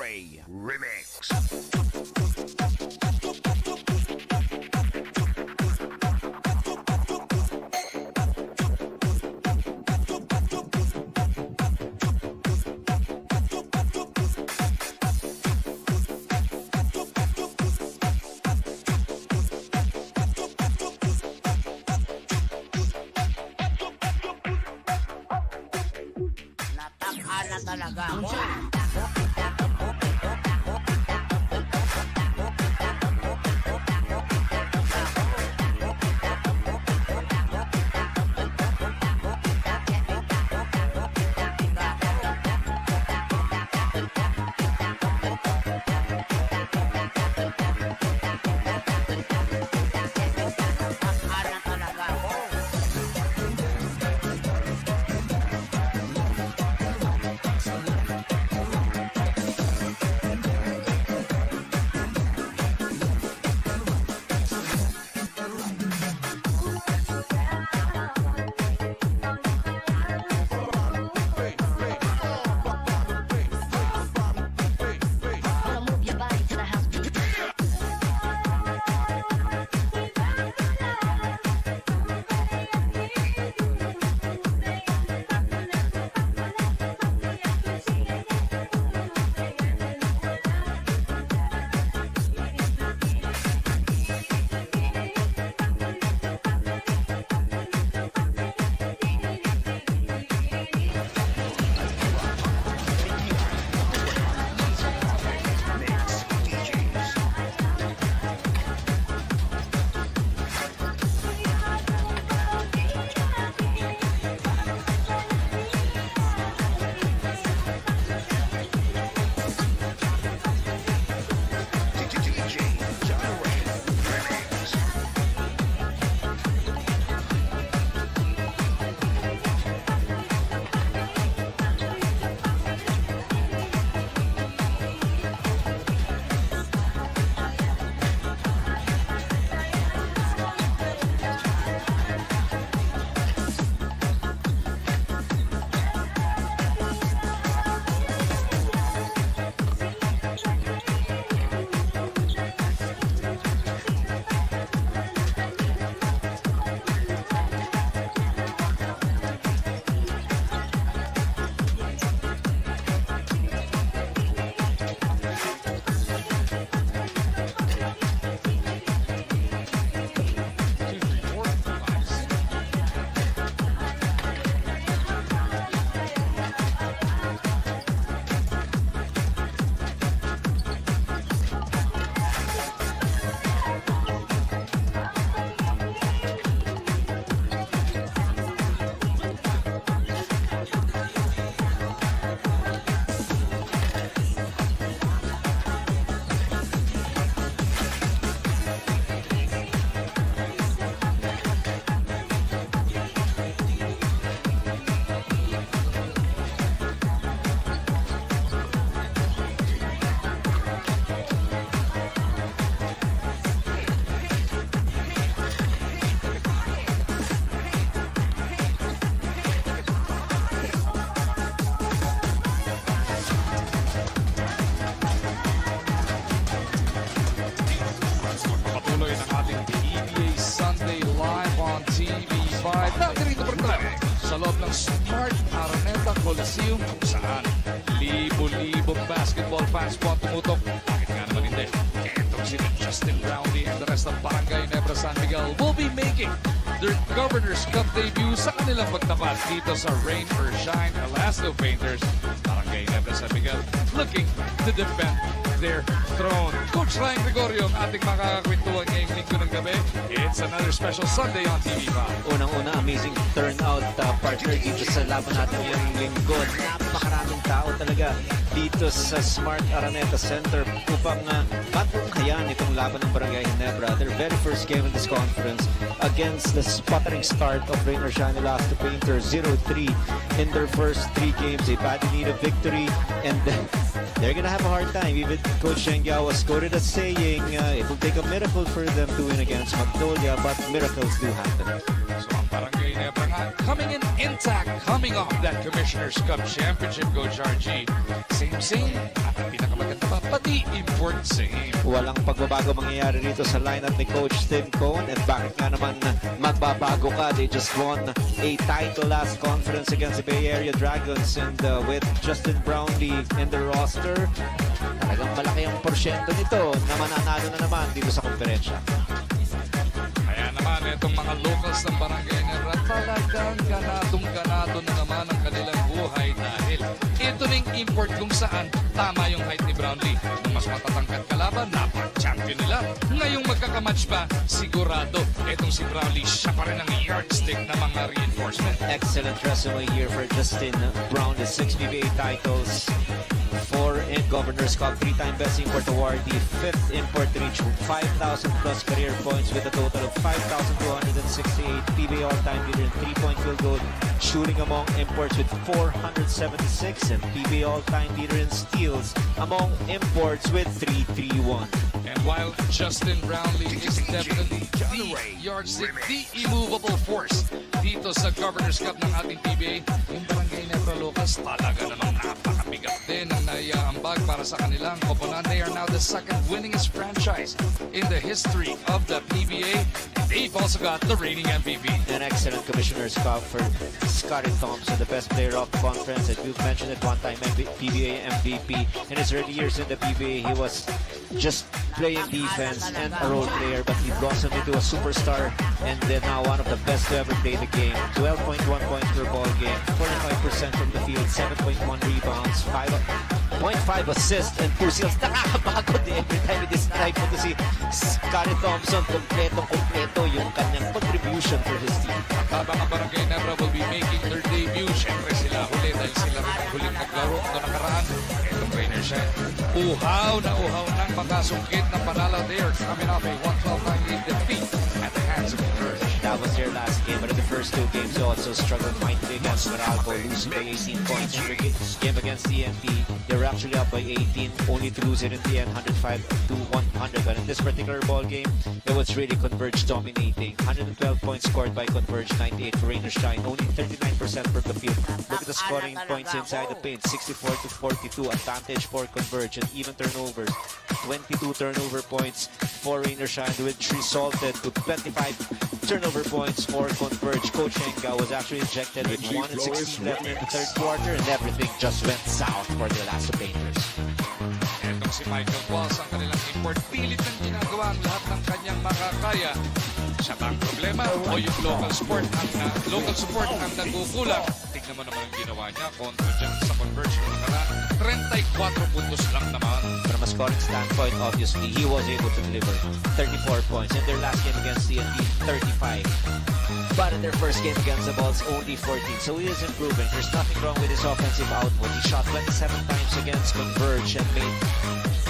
Ray Remix. Nataka na talaga ako. Patuloy ng ating PBA Sunday live on TV5. Nandito pa rin sa loob ng Smart Araneta Coliseum kung saan libo-libong basketball fans po ang tumutok. Bakit nga naman hindi? Itong si Justin Brownlee and the rest of Barangay Ginebra San Miguel will be making their Governor's Cup debut sa kanilang pagtapat dito sa Rain or Shine Elasto Painters. Barangay Ginebra San Miguel looking to defend their throne. Coach Ryan Gregorio ang ating makakakwentuhan ngayong linggo ng gabi. It's another special Sunday on TV5. Unang-una, amazing turnout partner dito sa laban natin ngayong linggo. Napakaraming tao talaga dito sa Smart Araneta Center upang matunghayan itong laban ng Barangay Ginebra. Their very first game in this conference against the sputtering start of Rain or Shine Elasto Painters 0-3 in their first 3 games. They badly need a victory and they're gonna have a hard time. Even Coach Shengyao was quoted as saying it will take a miracle for them to win against Magnolia, but miracles do happen. So ang Barangay Ginebra nga coming in intact, coming off that Commissioner's Cup Championship, Coach RG. same. At ang pinakamaganda pa, pati import same. Walang pagbabago mangyayari dito sa lineup ni Coach Tim Cone. And bakit nga naman magbabago ka? They just won a title last conference against the Bay Area Dragons. And with Justin Brownlee in the roster, talagang malaki ang porsyento nito na mananalo na naman dito sa konferensya. Kaya naman, itong mga locals ng Barangay Ginebra, talagang ganadong-ganado na naman ang kanilang buhay dahil ito ning import kung saan tama yung height ni Brownlee. Nung mas matatangkad kalaban, napag-champion nila. Ngayong magkakamatch pa, sigurado, itong si Brownlee, siya pa rin ang yardstick na mga reinforcement. Excellent resume here for Justin Brownlee. 6 PBA titles, 4 in Governor's Cup, 3-time Best Import Awardee, 5th import to reach 5,000 plus career points with a total of 5,268, PBA all-time leader in 3-point field goal shooting among imports with 476, and PBA all-time leader in steals among imports with 331. And while Justin Brownlee is definitely the yardstick, the immovable force dito sa Governor's Cup ng ating PBA, yung Barangay Ginebra Locals talaga namang napakabigat din ang naiaambag para sa kanilang koponan. They are now the second winningest franchise in the history of the PBA. They've also got the reigning MVP. An excellent Commissioner's Cup for Scotty Thompson, the best player of the conference. And you've mentioned it, one-time PBA MVP. In his early years in the PBA, he was just playing defense and a role player, but he blossomed into a superstar and then now one of the best to ever play the game. 12.1 points per ball game, 45% from the field, 7.1 rebounds, 5.5 assists and 2 steals. Nakakapagod every time i-describe mo to si Scotty Thompson. Kompleto yung kanyang contribution for his team. Habang ang Barangay Ginebra will be making their debut, syempre sila huli dahil sila rin ang huling naglaro ito nakaraan. Itong trainer siya, uhaw nang makasungkit ng panalo. They are coming off a 112-98 defeat at the hands of Converge. That was their last game, but in the first 2 games they also struggled mightily against Meralco, losing by 18 points in the game against TNT. They were actually up by 18, only to lose it in the end, 105 to 100. But in this particular ball game, it was really Converge dominating. 112 points scored by Converge, 98 for Rainershine, only 39% from the field. Look at the scoring points inside the paint, 64 to 42, advantage for Converge, and even turnovers, 22 turnover points for Rainershine, which resulted to 25 turnover points for Converge. Coach Enga was actually ejected with 1:16 left in the third quarter, and everything just went south for the Elasto Painters. Etong si Michael Walls, ang kanilang import, pilit ang ginagawa ang lahat ng kanyang makakaya. Siya ba ang problema o yung local support ang nagkukulang? Tignan mo naman ang ginawa niya kontra dyan sa Converge ng nakaraan. 34 puntos lang naman. From a scoring standpoint, obviously, he was able to deliver 34 points. In their last game against TNT, 35. But in their first game against the Bulls, only 14. So he is improving. There's nothing wrong with his offensive output. He shot 27 times against Converge and made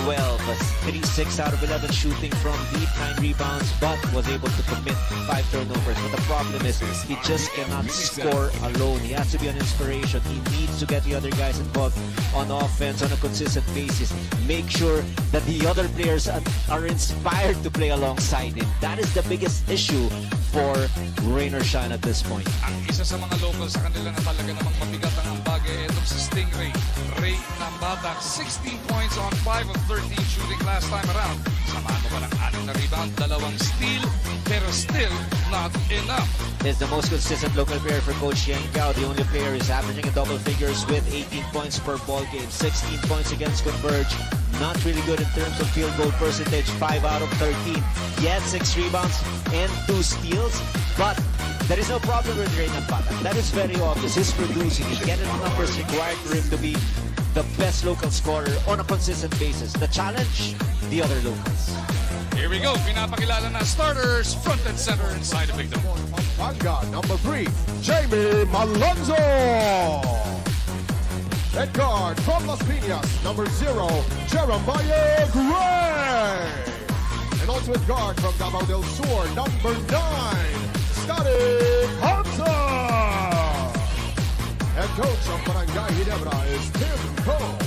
12, 3-6 out of 11 shooting from deep, 9 rebounds, but was able to commit 5 turnovers. But the problem is he just cannot score alone. He has to be an inspiration. He needs to get the other guys involved on offense on a consistent basis. Make sure that the other players are inspired to play alongside him. That is the biggest issue for Rainershine at this point. Ang isa sa mga local sa kanila na talaga namang mabigat ang ambagay, itong si Stingray. Ray Nambatak, 16 points on 5 of 13 shooting last time around. Samahan mo pa ng 6 na rebound, 2 steal, pero still not enough. Is the most consistent local player for Coach Yang Gao. The only player is averaging in double figures with 18 points per ball game, 16 points against Converge. Not really good in terms of field goal percentage, 5 out of 13. Yet 6 rebounds and 2 steals, but there is no problem with Ray Nambatak. That is very obvious. He's producing. He's getting the numbers required for him to be the best local scorer on a consistent basis. The challenge, the other locals. Here we go. Pinapakilala na starters, front and center inside the victim. Pampanga, number 3, Jamie Malonzo. At guard from Las Piñas, number 0, Jeremiah Gray. And also at guard from Davao del Sur, number 9, Scotty Thompson. And coach of Barangay Ginebra is Tim Cole.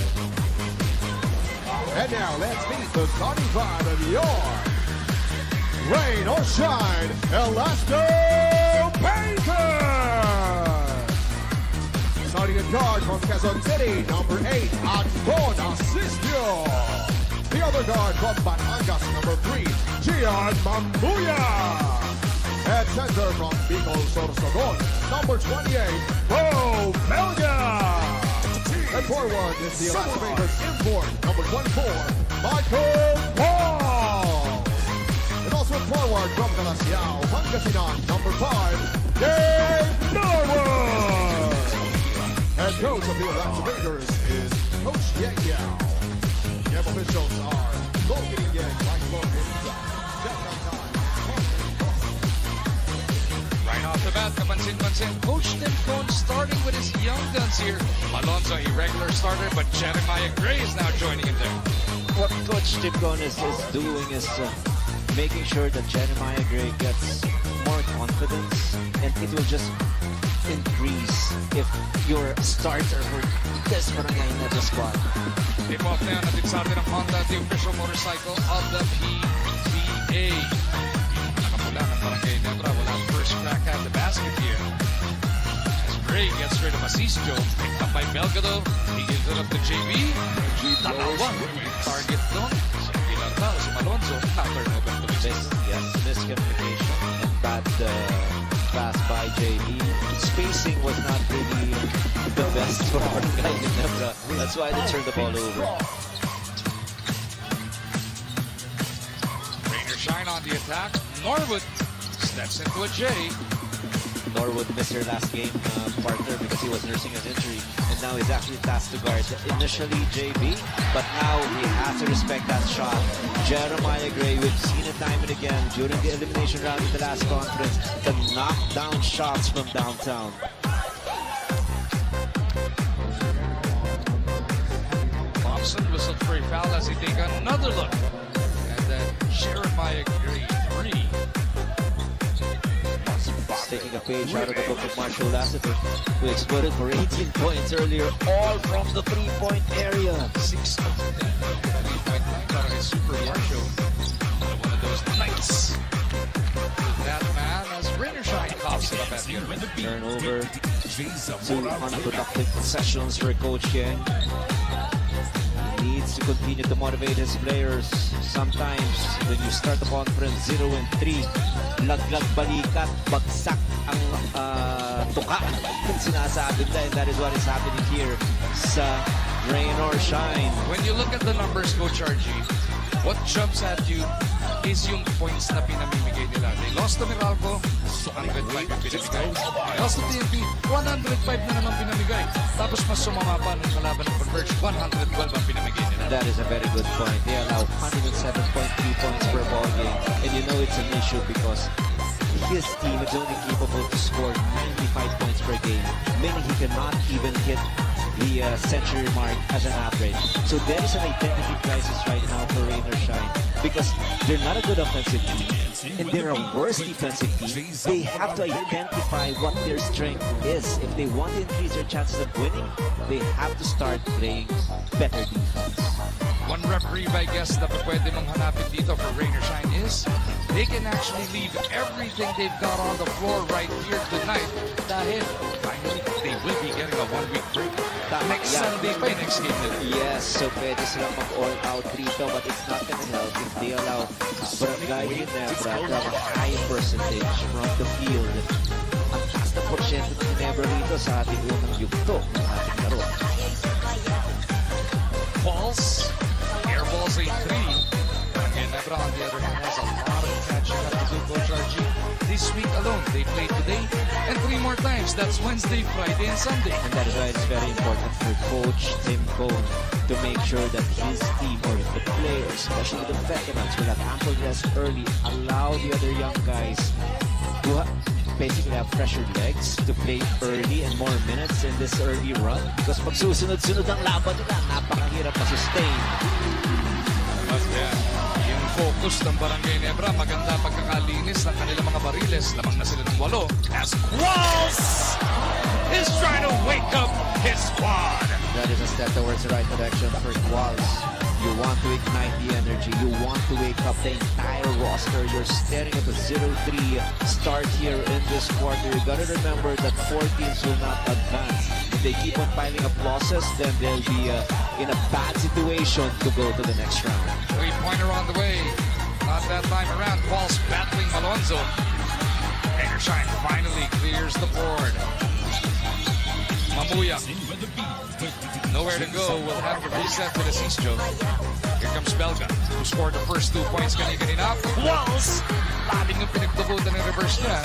And now let's meet the starting five of your rain or shine, Elasto Painters. Starting with guard from Quezon City, number 8, Anton Asistio. The other guard from Batangas, number 3, Gian Mambuya. At center from Bicol Sorsogon, number 28, Bo Belga. And forward is the Elasto Makers import, number 24, Michael Paul. And also forward from Calasiao, Pangasinan, number 5, Dave Norwood. And coach of the Elasto Makers is Coach Yang Yao. Game officials are Logan Yang, Mike Logan, Jeff Nantai. Right off the bat, kapansin-pansin, Coach Tim Cone starting with his young guns here. Alonzo, a regular starter, but Jeremiah Gray is now joining him there. What Coach Tim Cone is doing is making sure that Jeremiah Gray gets more confidence, and it will just increase if you're a starter for this Barangay Ginebra squad. Tip off na yan, natin sa atin ang Honda, the official motorcycle of the PBA. Nakapula ng Barangay Ginebra, wala first crack at the basket here. As Gray gets rid of Asistio, picked up by Belgado, he gives it up to JB. Dalawa, target doon. So, Pilartal, si Malonzo, turnover to the Yes, miscommunication and bad pass by JB. Spacing was not really the best for Barangay Ginebra. That's why they turned the ball over. Rainer Shine on the attack. Norwood steps into a J. Norwood missed her last game partner because he was nursing an injury, and now he's actually tasked to guard initially JB, but now he has to respect that shot. Jeremiah Gray, we've seen it time and again during the elimination round in the last conference, the knockdown shots from downtown. Thompson whistled for a foul as he takes another look. And then Jeremiah Gray 3. Taking a page out of the book of Marshall Lassiter, who exploded for 18 points earlier, all from the three-point area. 6 of 10. 3-point line. Parang a super Marshall. One of those nights. That man as Rainer Shine coughs it up at the end. Turnover, 2 unproductive possessions for Coach Yang. He needs to continue to motivate his players. Sometimes, when you start the conference 0-3, laglag balikat, bagsak ang tuka kung sinasabi nila, and that is what is happening here sa Rain or Shine. When you look at the numbers, Coach RG, what jumps at you is yung points na pinamimigay nila. They lost to Meralco, 105 yung pinamigay. They lost to TNT, 105 na naman pinamigay. Tapos mas sumama pa ng kalaban ng Converge, 112 ang pinamigay nila. That is a very good point. They allow 107.3 points per ball game, and you know it's an issue because his team is only capable to score 95 points per game, meaning he cannot even hit the century mark as an average. So there is an identity crisis right now for Rain or Shine because they're not a good offensive team and they're a worse defensive team. They have to identify what their strength is. If they want to increase their chances of winning, they have to start playing better defense. One reprieve, I guess, na pwede mong hanapin dito for Rain or Shine is they can actually leave everything they've got on the floor right here tonight dahil finally they will be getting a 1-week break. Next Sunday pa yung next game nila. Yes, so pwede silang mag-all out dito, but it's not gonna help if they allow Barangay Ginebra to have a high percentage from the field. Ang taas na porsyento ng Ginebra rito sa ating unang yugto ng ating laro. Falls, air balls a 3. Barangay Ginebra on the other hand has a lot of catching up to do, Coach RG. This week alone, they played today and 3 more times. That's Wednesday, Friday, and Sunday. And that is why it's very important for Coach Tim Cone to make sure that his team or the players, especially the veterans, will have ample rest early, allow the other young guys to basically have fresher legs to play early and more minutes in this early run. Because pag susunod-sunod ang laban nila, napakahirap ma-sustain. Yung focus ng Barangay Ginebra, maganda pagkakalinis ng kanilang mga bariles. Lamang na sila ng 8. As Qualls is trying to wake up his squad. That is a step towards the right direction for Qualls. You want to ignite the energy. You want to wake up the entire roster. You're staring at the 0-3 start here in this quarter. You gotta remember that 4 teams will not advance. The they keep on piling up losses, then they'll be in a bad situation to go to the next round. Three-pointer on the way. Not that time around. Falls battling Alonso. Shine finally clears the board. Mamuya. Nowhere to go. Will have to reset to the Cisco. Here comes Belga, who scored the first 2 points kanina. Walls! Labing yung pinagtubutan ng reverse niya.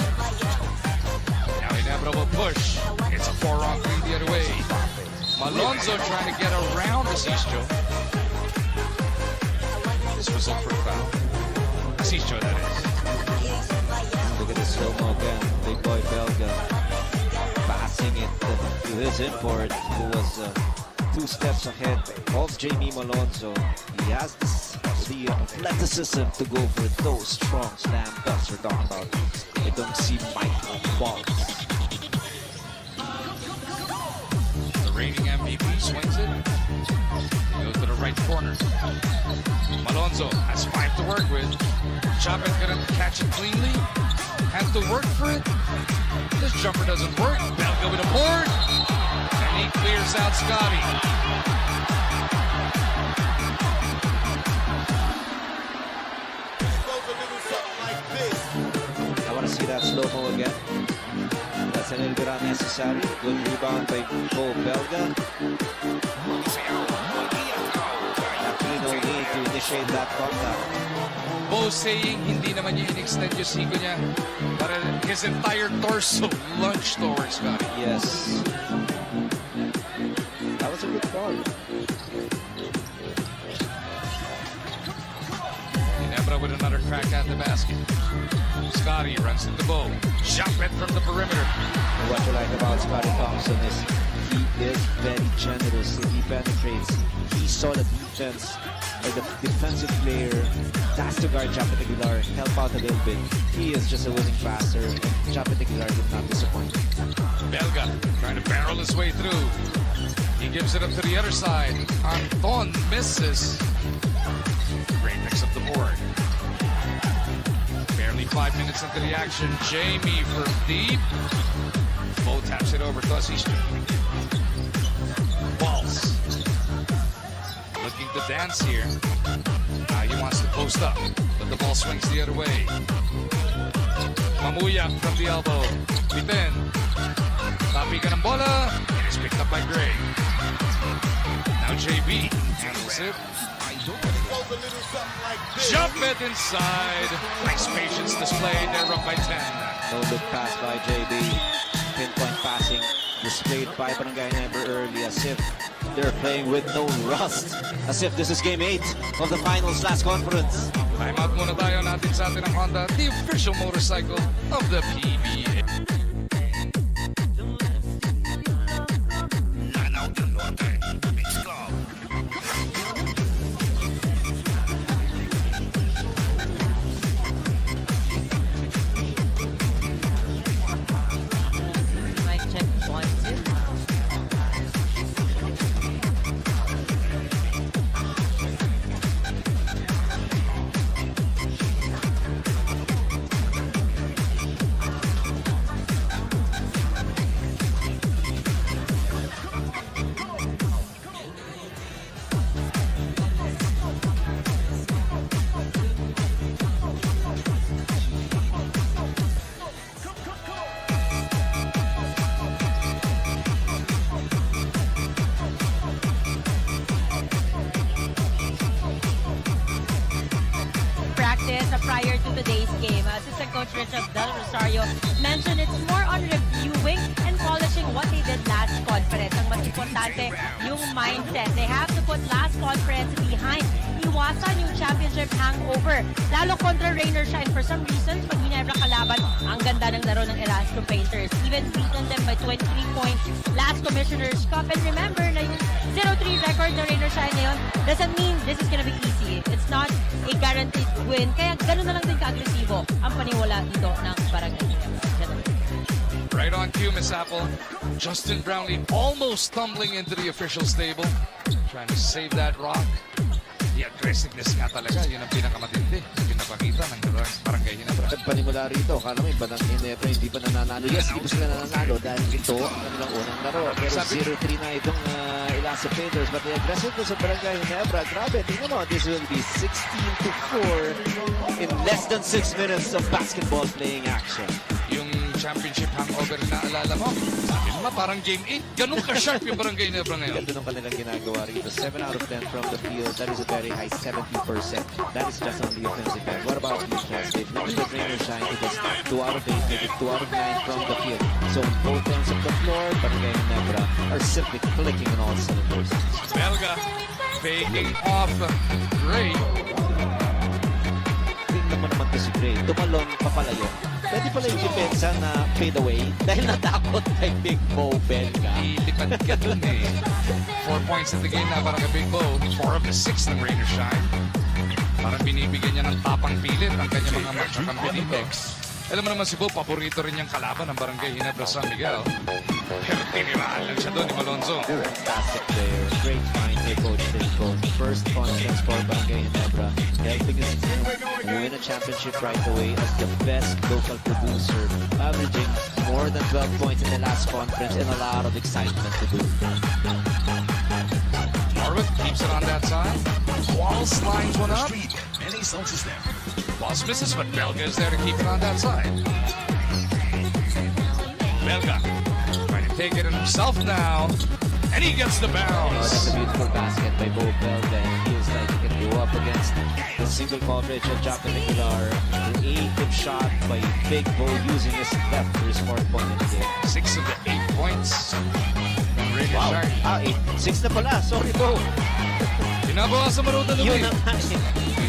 Now Ginebra will push. It's a 4-on-3 the other way. Malonzo trying to get around the Cisco. This was up for a foul. Cisco, that is. Look at the slow-mo again. Big boy Belga passing it to his import, who was 2 steps ahead. Calls Jamie Malonzo. He has the athleticism to go for those strong slam dunks we're talking about. I don't see Mike on the ball. The reigning MVP swings it. Goes to the right corner. Malonzo has 5 to work with. Chapin gonna catch it cleanly. Has to work for it. This jumper doesn't work. Belga with a board. And he clears out Scotty. I want to see that slow-mo again. That's a little bit unnecessary. Good rebound by Bo Belga. Actually, no need to initiate that contact. Bo saying hindi naman niya in-extend yung siko niya. Para his entire torso lunged towards Scotty. Yes. That was a good call. Ginebra with another crack at the basket. Scotty runs into Bo. Jump it from the perimeter. What you like about Scotty Thompson is he is very generous. He penetrates. He saw the defense, or the defensive player has to guard Japet Aguilar, help out a little bit. He is just a winning passer, and Japet Aguilar did not disappoint. Belga trying to barrel his way through. He gives it up to the other side. Anton misses. Great mix up the board. Barely 5 minutes into the action. Jamie from deep. Bo taps it over to Asistra. Walls. Looking to dance here. He wants to post up, but the ball swings the other way. Mamuya from the elbow. Pipen. Tapi ka ng bola. It is picked up by Gray. Now JB handles it. Jump it inside. Nice patience displayed. They're up by 10. No look pass by JB. Pinpoint passing displayed by Barangay Ginebra early, as if they're playing with no rust. As if this is game 8 of the finals last conference. Time out muna tayo natin sa atin ang Honda, the official motorcycle of the PBA. Prior to today's game, Assistant Coach Richard Del Rosario mentioned it's more on reviewing and polishing what they did last conference. Ang mas importante, yung mindset. They have to put last conference behind. Iwasan yung championship hangover. Lalo kontra Rainer Shine. For some reasons, pag Ginebra kalaban, ang ganda ng laro ng Elasto Painters. Even beaten them by 23 points last Commissioner's Cup. And remember na yung 0-3 record ng Rainer Shine ngayon doesn't mean this is gonna be easy. It's not a guaranteed win. Kaya ganun na lang din ka-agresibo ang paniwala dito ng Barangay Ginebra. Right on cue, Miss Apple. Justin Brownlee almost tumbling into the official stable. Trying to save that rock. The aggressiveness nga talaga, yun ang pinakamatindi na pinapakita ng Barangay Ginebra. panimula rito. Kala mo yung Barangay Ginebra hindi pa nananalo. Yes, hindi pa sila nananalo dahil ito ang kanilang unang laro. Pero 0-3 na itong Elasto Painters. But the aggressive po sa Barangay Ginebra. Grabe, tingnan mo. This will be 16-4 in less than 6 minutes of basketball playing action. Yung championship hangover na alala mo, sabi mo parang game 8. Ganun ka-sharp yung Barangay Ginebra ngayon. Ganda nung kanilang ginagawa rito. 7 out of 10 from the field. That is a very high 70%. That is just on the offensive end. What about defense? They've limited Rainer Shine to just 2 out of 8, maybe 2 out of 9 from the field. So both ends of the floor, Barangay Ginebra are simply clicking on all cylinders. Belga faking off Gray. Tingnan mo naman to si Gray. Tumalon, papalayo. Pwede pala yung depensa na fade away dahil natakot kay Big Bo Belga. Ilipad ka dun eh. 4 points in the game na para kay Big Bo. 4 of the 6 ng Rainer Shine. Parang binibigyan niya ng tapang pilit ang kanyang mga magkakampi dito. Alam mo naman si Bo, paborito rin niyang kalaban ng Barangay Ginebra San Miguel. Pero tiniraan lang siya doon ni Malonzo. Fantastic player. Great find by Coach Tinko. First confidence for Barangay Ginebra. Helping his team win a championship right away as the best local producer. Averaging more than 12 points in the last conference and a lot of excitement to do. Norwood keeps it on that side. Walls lines one up. And he launches them. Walls misses, but Belga is there to keep it on that side. Belga trying to take it in himself now. And he gets the Oh, bounce. that's a beautiful basket by Bo Belga. And feels like he can go up against the single coverage of Jacqueline Aguilar. Creative shot by Big Bo using his left for his 4th point in the game. 6 of the 8 points. Rainer Wow. Shine. 6 na pala. Sorry, Bo. Pinabawasan mo raw na Yun lumit. ang kasi.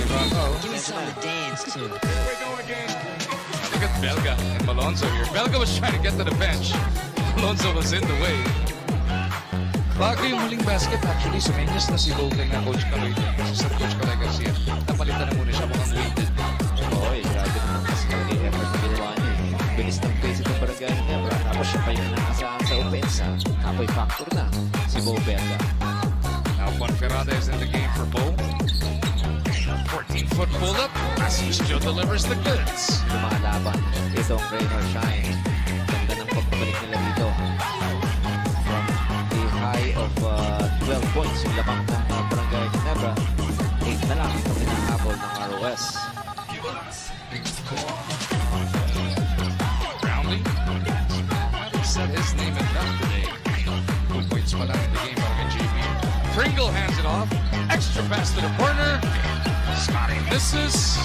Give me something to dance to. Look at Belga and Malonzo here. Belga was trying to get to the bench. Malonzo was in the way. Bago yung huling basket, actually, sumenyas na si Golding na Coach Kaloy. Assistant Coach Kaloy Garcia. Napalitan na muna siya, mukhang weighted. Oy, grabe naman kasi yung effort na ginawa niya. Bilis ng pace itong Barangay Ginebra. Tapos siya pa yung nakasahan sa opensa. Apoy factor na si Bo Belga. Now, Bonferrada is in the game for Bo. 14-foot pull-up. Asisio delivers the goods. Lumalaban itong Rainer Shine. Ganda ng pagpabalik nila dito. From the high of 12 points yung lamang ng Barangay Ginebra, 8 na lang itong hinahabol ng ROS. Brownlee. Haven't said his name enough today. 2 points pa lang in the game para kay JB. Pringle hands it off. Extra pass to the corner. Scotty misses.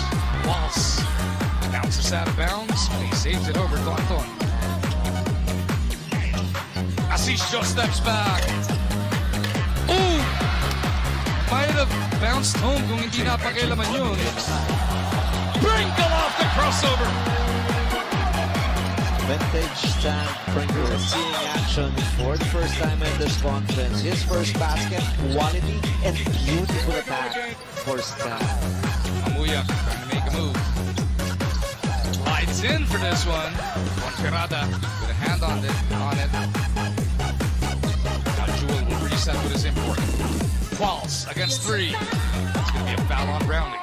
Walsh bounces out of bounds. He saves it over to Anton. Asisio steps back. Ooh! Might have bounced home kung hindi napakilaman yun. Pringle off the crossover. Vintage Stan Pringle seeing action for the first time in this conference. His first basket, quality and beautiful attack for Stan. Amuya trying to make a move. Slides in for this one. Bonferrada with a hand on it. Now Jewel will reset with his import. Walsh against 3. It's going to be a foul on Brownlee.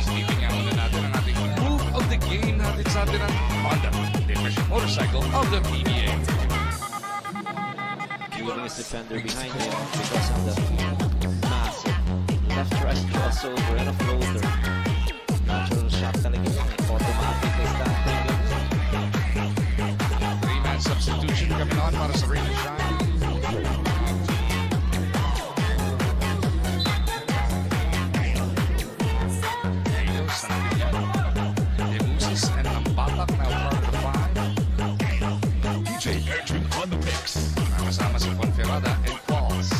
Sleeping out na natin ang ating move of the game natin sa atin ang Honda, the official motorcycle of the PBA. Leaving his defender behind him because of the massive left-right crossover and a floater. Natural shot talaga yun. Automatic kay Stan Pringle. 3-man substitution coming on para sa Rainer Shine. There you go, Sanabigyan. Demusis and Ambatak now part of the 5. DJ Edwin on the mix. Nakasama si Bonferrada and Walsh.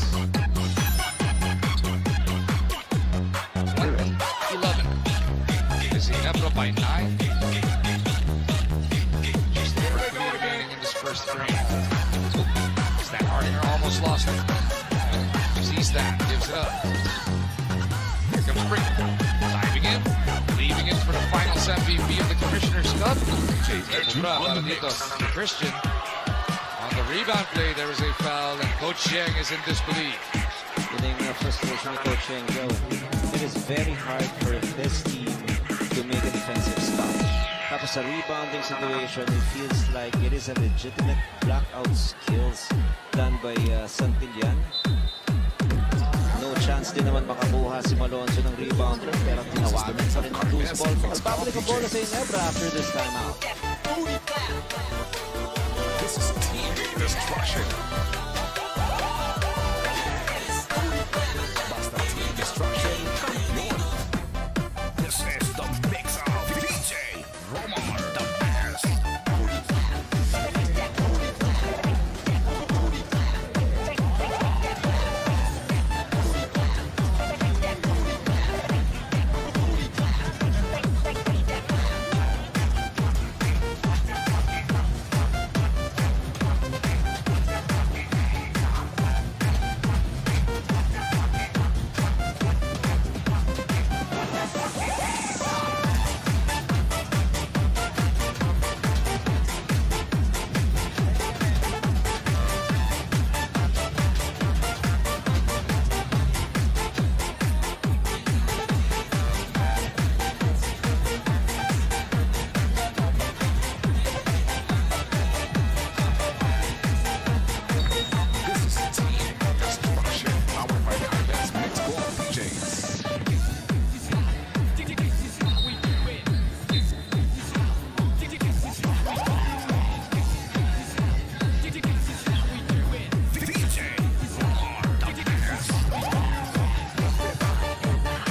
11. Ginebra by 9. Just the first three remaining in this first frame. Stan Hardinger almost lost it. Sees that, gives it up. Here comes Pringle. Diving in, leaving it for the finals MVP of the Commissioner's Cup. Ginebra para dito. Christian. On the rebound play, there is a foul, and Coach Yang is in disbelief. Yun yung frustration ni Coach Yang. it is very hard for this team to make a defensive stop. Tapos sa rebounding situation, it feels like it is a legitimate blackout skills done by Santillan. No chance din naman makakuha si Malonzo ng rebound, pero tinawagan pa rin ang loose ball. Magbabalik ang bola sa Ginebra after this timeout. This is team destruction. Basta team destruction. This is the mix of DJ Romar, the best.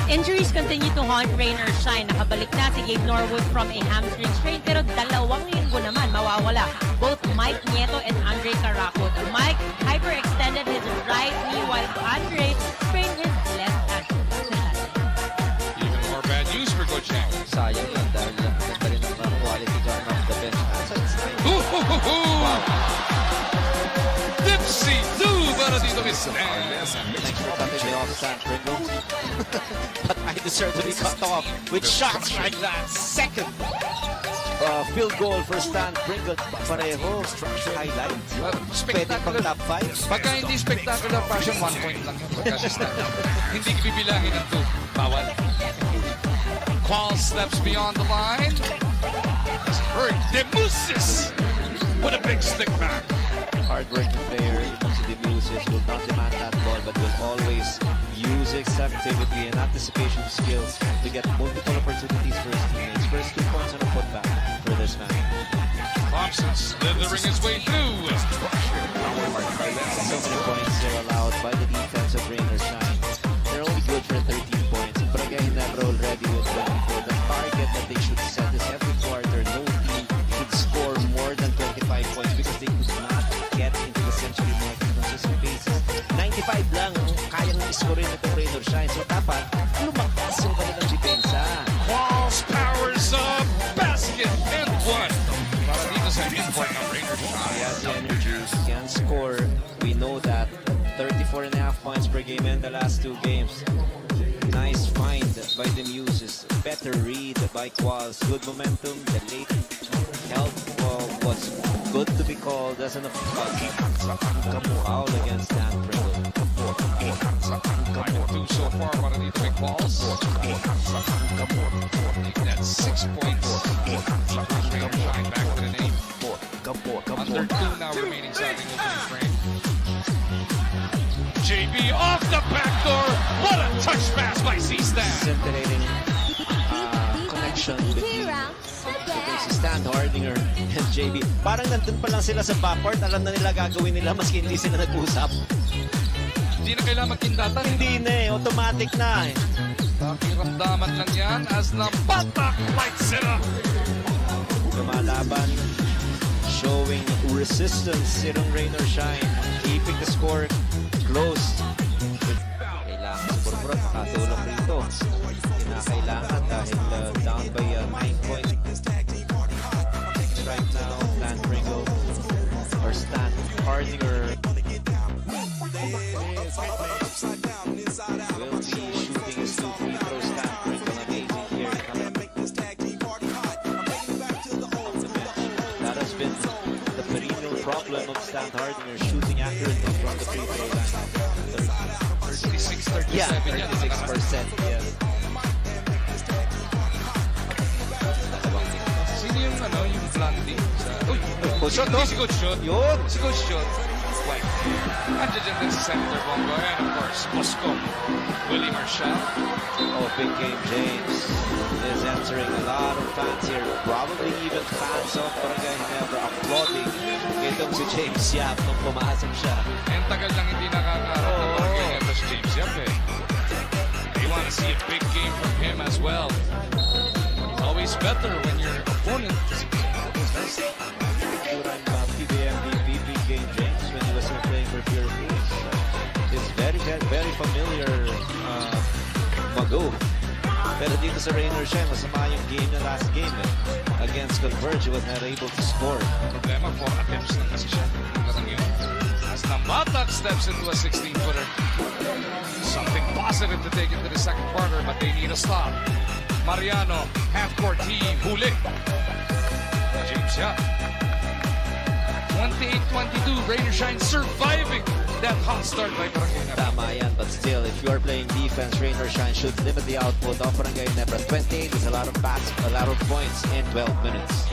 Injuries continue to haunt rain or shine. Nakabalik na si Gabe Norwood from a hamstring strain pero 2 linggo naman mawawala. Both Mike Nieto and Andre Caracot. Mike hyperextended his right knee while Andre sprained his left ankle. Even more bad news for Coach Yang. Sayang lang dahil ganda rin ang quality guard off the bench. Dipsy-do para dito kay Stan. Thanks for cutting me off, Stan Pringle. But I deserve to be cut off with shots like that. Second field goal for Stan Pringle. Pareho. Highlight. Pwede pang top 5. Pagka hindi spectacular passion, 1 point lang yun. Pagka siya stand up. Hindi bibilangin ng 2. Bawal. Qual steps beyond the line. It's hurt. Demusis with a big stick back. Hard-working player, Demusis will not demand that ball but will always use his activity and anticipation skills to get multiple opportunities for his teammates. First 2 points on a putback for this man. Thompson slithering his way through. So many points are allowed by the defense of Rain or Shine. They're only good for 13 points. Barangay Ginebra already with 24. The target that they should set is every quarter. No team should score more than 25 points because they could not get into the century mark on consistent basis. 95 lang kayang i-score itong Rain or Shine. So dapat lumakas yung kanilang depensa. Qualls powers up. Basket and 1. Para dito sa import ng Rain or He Shine. has the energy, he can score. We know that. 34.5 points per game in the last 2 games. Nice find by the Muses. Better read by Qualls. Good momentum. The late help was good to be called as an foul against Dan Pringle. 2 so far para dito kay Qualls. That's 6 points. Rain or Shine back to the name. Under 2 now remaining sa ating opening frame. JB off the back door. What a touch pass by C-Stan. Scintillating connection between si Stan Hardinger and JB. Parang nandun pa lang sila sa backcourt. Alam na nila gagawin nila maski hindi sila nag-usap. Hindi na kailangan magkindatan. Hindi na eh. Automatic na eh. Pakiramdaman lang yan as napatak lights it up. Lumalaban. Showing resistance. Sirong Rain or Shine. Keeping the score close. Kailangan si Burbrot makatulong rito. Kinakailangan dahil down by 9 points. Right now, Stan Pringle or Stan Hardinger will be shooting his 2 free throws. Stan Pringle amazing here. That has been the perennial problem of Stan Hardinger, shooting accurately from the free throw line. 36-37 Yeah, yan. 36%. Yes. Good shot, Hindi si Coach Shot. Yun. Si Coach Shot. Wait. Andiyan dyan din sa center, Bongo. And of course, Moscow. Willie Marshall. Oh, big game. James is entering a lot of fans here. Probably even fans of Barangay Ginebra applauding itong si James Yap nung pumasok siya. And tagal lang hindi nakakaharap ng Barangay Ginebra si James Yap eh. They want to see a big game from him as well. It's always better when your opponent is PBA MVP, big game James, when he was playing for Philippines. It's very familiar Mago. Pero dito sa Rainer Shine, masama yung game na last game against Converge. He was not able to score. problema. 4 attempts lang kasi siya. Larang yun. As Nambatak steps into a 16-footer. Something positive to take into the second quarter, but they need a stop. Mariano, half-court team, huli. James Yap. 28-22, Rainer Shine surviving that hot start by Barangay Ginebra. Tama yan, but still, if you are playing defense, Rainer Shine should limit the output of Barangay Ginebra. 28 is a lot of points in 12 minutes.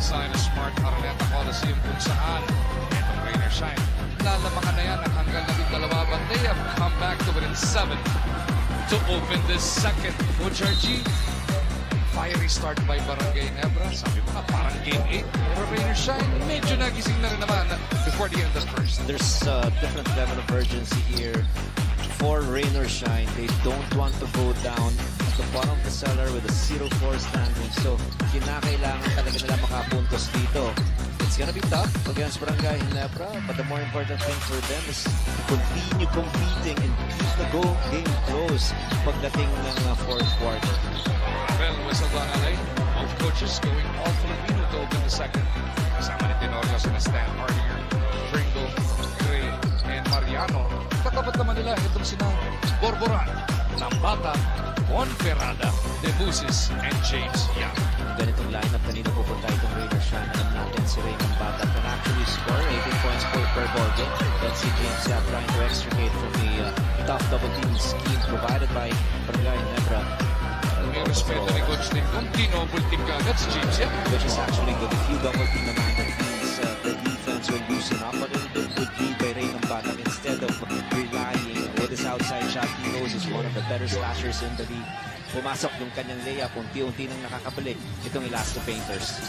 Sign of Smart Araneta Coliseum kung saan itong Rainer Shine. Lalamangan na yan ang hanggang 12, but they have come back to within 7 to open this second. Coach RG, fiery start by Barangay Ginebra. Sabi mo nga, parang game 8. Pero Rainer Shine, medyo nagising na rin naman before the end of the first. There's a different level of urgency here for Rainer Shine. They don't want to go down at the bottom of the cellar with a 0-4 standing. So, kinakailangan talaga nila makapuntos dito. It's gonna be tough against Barangay Ginebra, but the more important thing for them is to continue competing and keep the game close pagdating ng fourth quarter. Well, whistle on LA. Both coaches going all Filipino to open the second. Kasama ni Tenorio sina Stan Hardier, Pringle, Gray, and Mariano. Katapat naman nila itong sina Borboran, Nambata, Monferrada, Debusis, and James Yap. Ganitong lineup kanina pupunta itong Rainer Shine. Alam natin si Raymond Bata can actually score 18 points per ball game. Let's see James Yap trying to extricate from the tough double team scheme provided by Barangay Ginebra. May respeto ni Coach Tim kung kinobul team ka agad si James Yap. Which is actually good. If you double team naman, that means the defense will loosen up a little bit. Would be by Raymond Bata instead of relying with his outside shot. He knows he's one of the better slashers in the league. Pumasok yung kanyang layup, unti-unti nang nakakabalik itong Elasto Painters.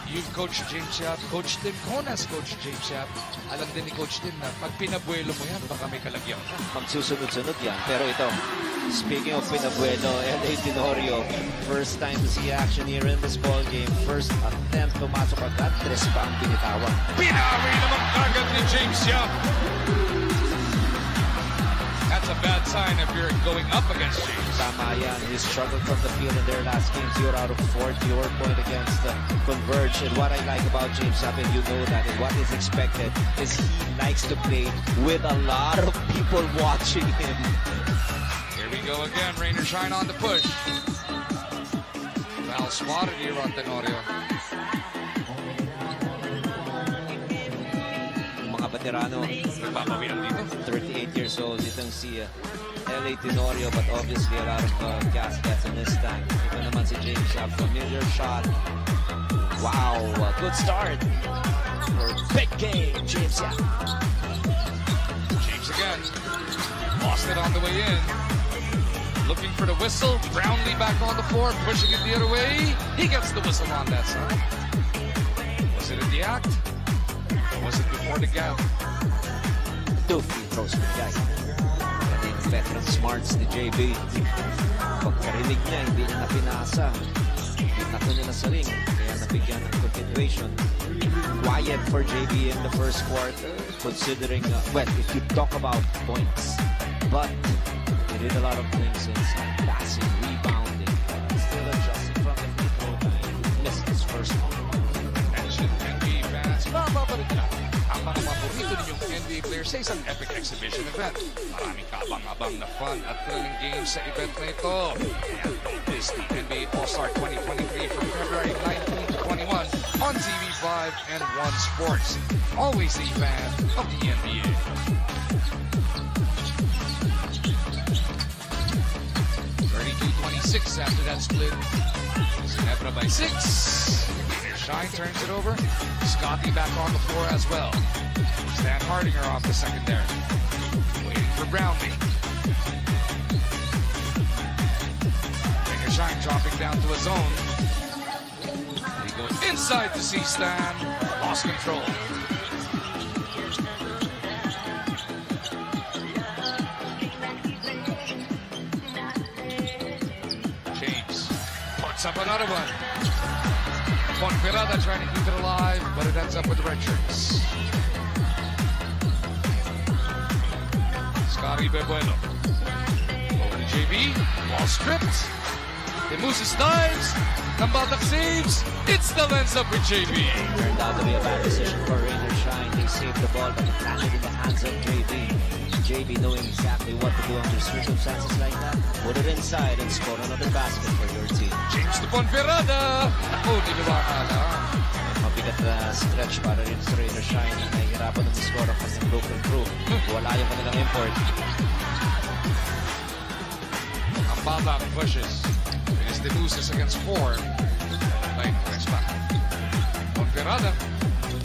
You've coached James Yap, Coach Tim Conas, Coach James Yap. Alam din ni Coach Tim na pag pinabuelo mo yan, baka may kalagyan ka. Magsusunod-sunod yan. Pero ito, speaking of pinabuelo, L.A. Tenorio, first time to see action here in this ball game. First attempt, pumasok agad, tres pa ang binitawan. Pinari naman agad ni James Yap. That's a bad sign if you're going up against James. Tama yan. He struggled from the field in their last game. 0 out of 40 or point against Converge. And what I like about James Yap, and you know that, and what is expected, is he likes to play with a lot of people watching him. Here we go again. Rainer Shine on the push. Foul spotted here on Tenorio. napaka-veterano. Nagpapawian dito. 38 years old itong si LA Tenorio, but obviously a lot of gas gets in this tank. Ito naman si James Shab, familiar shot. Wow, good start for big game, James Shab. James again. Lost it on the way in. Looking for the whistle. Brownlee back on the floor, pushing it the other way. He gets the whistle on that side. Was it in the act? Or was it before the gap? 2 free throws for the guy. And veteran smarts ni JB. Pagkarinig niya, hindi niya na pinasa. Itato niya na sa ring. Kaya nabigyan ng continuation. Quiet for JB in the first quarter. Considering, well, if you talk about points. But he did a lot of things inside. Passing, rebounding. Still adjusting from the free throw line. Missed his first one. Action NBA fans, bababalik na ang mga paborito ninyong NBA players sa isang epic exhibition event. Maraming kaabang-abang na fun at thrilling games sa event na ito. Kaya don't miss the NBA All-Star 2023 from February 19 to 21 on TV5 and One Sports. Always a fan of the NBA. After that split, Ginebra by 6. Shine turns it over. Scotty back on the floor as well. Stan Hardinger off the secondary. Waiting for Brownlee. Shine dropping down to his own. He goes inside to see Stan. Lost control. Up another one. Ponferrada trying to keep it alive, but it ends up with the red shirts. Scotty Bebuelo. Over to JB. Ball stripped. Demusis dives. Nambatak saves. It still ends up with JB. Turned out to be a bad decision for Ranger Shine. They saved the ball, but it landed in the hands of JB. JB knowing exactly what to do under circumstances like that. Put it inside and score another basket for your team. James to Ponferrada. Oh, di ba akala? Mabigat na stretch para rin sa Ranger Shine. Nahihirapan ng score ang kanyang broken through. Wala yung kanilang import. Ang bata pushes. It is Demusis against 4. Like, next back. Ponferrada.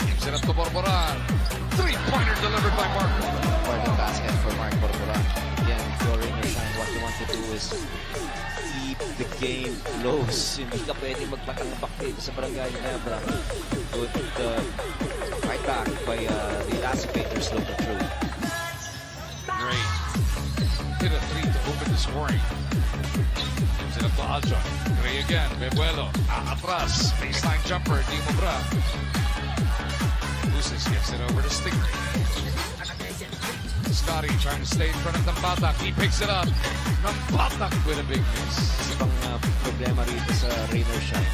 Gives it up to Borboran. Three-pointer delivered by Marco. For the basket for Mark Borboran. Again, if you're Ranger Shine, what you want to do is keep the game close. Hindi ka pwedeng magpatang-back dito sa Barangay Ginebra. Good right back by the Elasto looking through. Great. Hit a 3 to open the scoring. Gives it up to Aljon. Gray again. Bebuelo. Atras. Baseline jumper. Di Mobra. Lucis gets it over to Stingray. Scotty trying to stay in front of Nambatak. He picks it up. Nambatak with a big miss. Ibang problema rito sa Rainer Shine.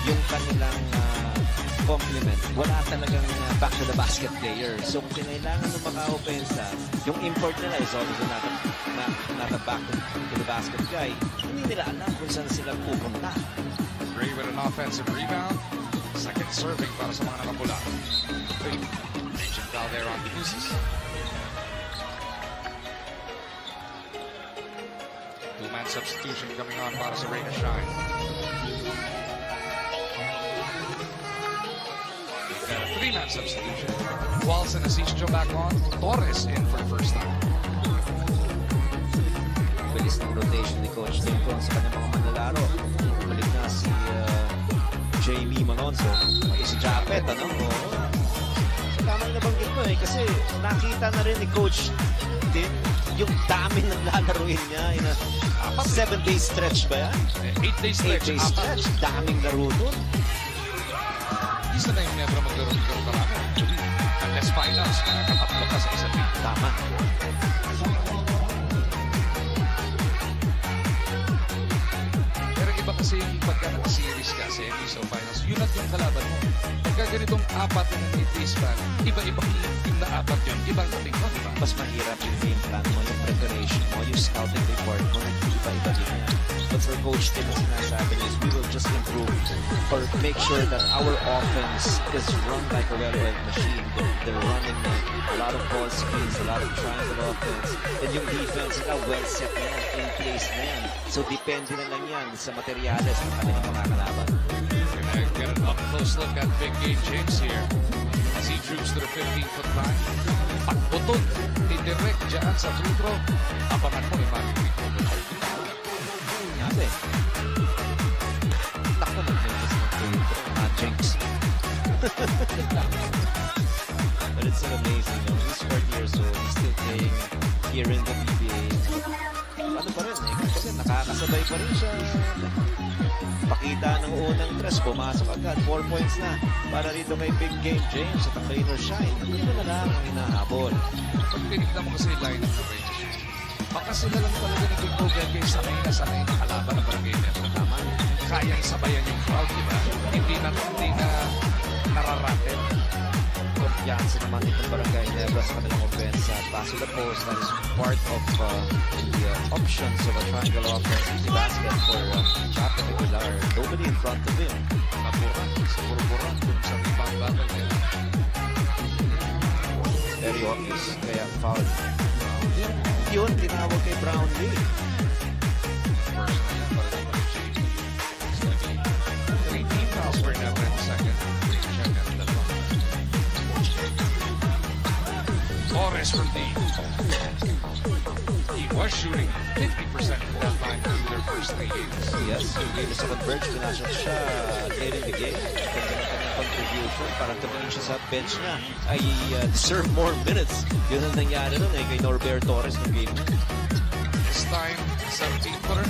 Yung kanilang complement, wala talagang back to the basket player. So kung kailangan ng maka-opensa, yung import nila is obviously not a back to the basket guy. Hindi nila alam kung saan sila pupunta. Gray with an offensive rebound. Second serving para sa mga nakapula. Agent foul there on the Usos. Two-man substitution coming on para sa Rainer Shine. We've got a three-man substitution. Walls and Asisio back on. Torres in for the first time. Bilis ng rotation ni Coach Lincoln sa kanyang mga manlalaro. Balik na si Jamie Malonzo. Pati si Japet, ano? So, tama yung nabanggit mo kasi nakita na rin ni Coach din yung dami ng lalaruin niya in a 7-day stretch ba yan? 8-day stretch. 8-day stretch. Daming laro dun. Isa na yung Ginebra maglaro dito ng karami. Unless finals, makakatatlo ka sa isa't team. Tama. Pero iba kasi pagka nag-series ka, semis o finals, yun at yung kalaban mo. Pagka ganitong apat na nag-8-day span, iba-ibang team na apat yun, ibang team mo, diba? Mas mahirap yung game plan mo, yung preparation mo, yung scouting report mo, nag-iba-iba din yan. But for coach team na sinasabi is we will just improve or make sure that our offense is run like a well-oiled machine. They're running a lot of ball screens, a lot of triangle offense, and yung defense na well set na yan, in place na yan. So depende na lang yan sa materyales ng kanilang mga kalaban. Gonna get an up-close look at Big Game James here as he droops to the 15-foot line. Pagputol, idirect dyan sa free throw. Abangan mo yung magiging coverage. Grabe. Naku, nag-focus ng free throw. Jinx. But it's so amazing. You know, he's 40 years old. He's still playing here in the PBA. Ano pa rin eh? Kasi nakakasabay pa rin siya. Pakita ng unang tres, pumasok agad. 4 points na para rito kay Big Game James at ang Rainer Shine. Hindi na lang ang hinahabol. Pag tinignan mo kasi yung line ng Rainer Shine, baka sila lang talaga ng Big Game sanay na kalaban ng Barangay Ginebra. Tama. Kayang sabayan yung crowd, di ba? Hindi na nararated. Kumpiyansa naman itong Barangay Ginebra sa kanilang offense. Pass to the post, that is part of the options of a triangle offense. Easy basket for Chapin Aguilar. Nobody in front of him. Naburan, siguro buran kung sa ibang battle nila. Very obvious, kaya foul. Yun, tinawag kay Brownlee. Personally, para naman kay James. It's gonna be 13 fouls for Ginebra in the second. Check out that one. Torres from deep. He was shooting 50% from that line through their first 3 games. Yes, yung game sa converge, pinasok siya late in the game. Ganda ng kanyang contribution. Parang tumingin siya sa bench niya. I deserve more minutes. Yun ang nangyari nun kay Norbert Torres ng game. This time, 17-footer.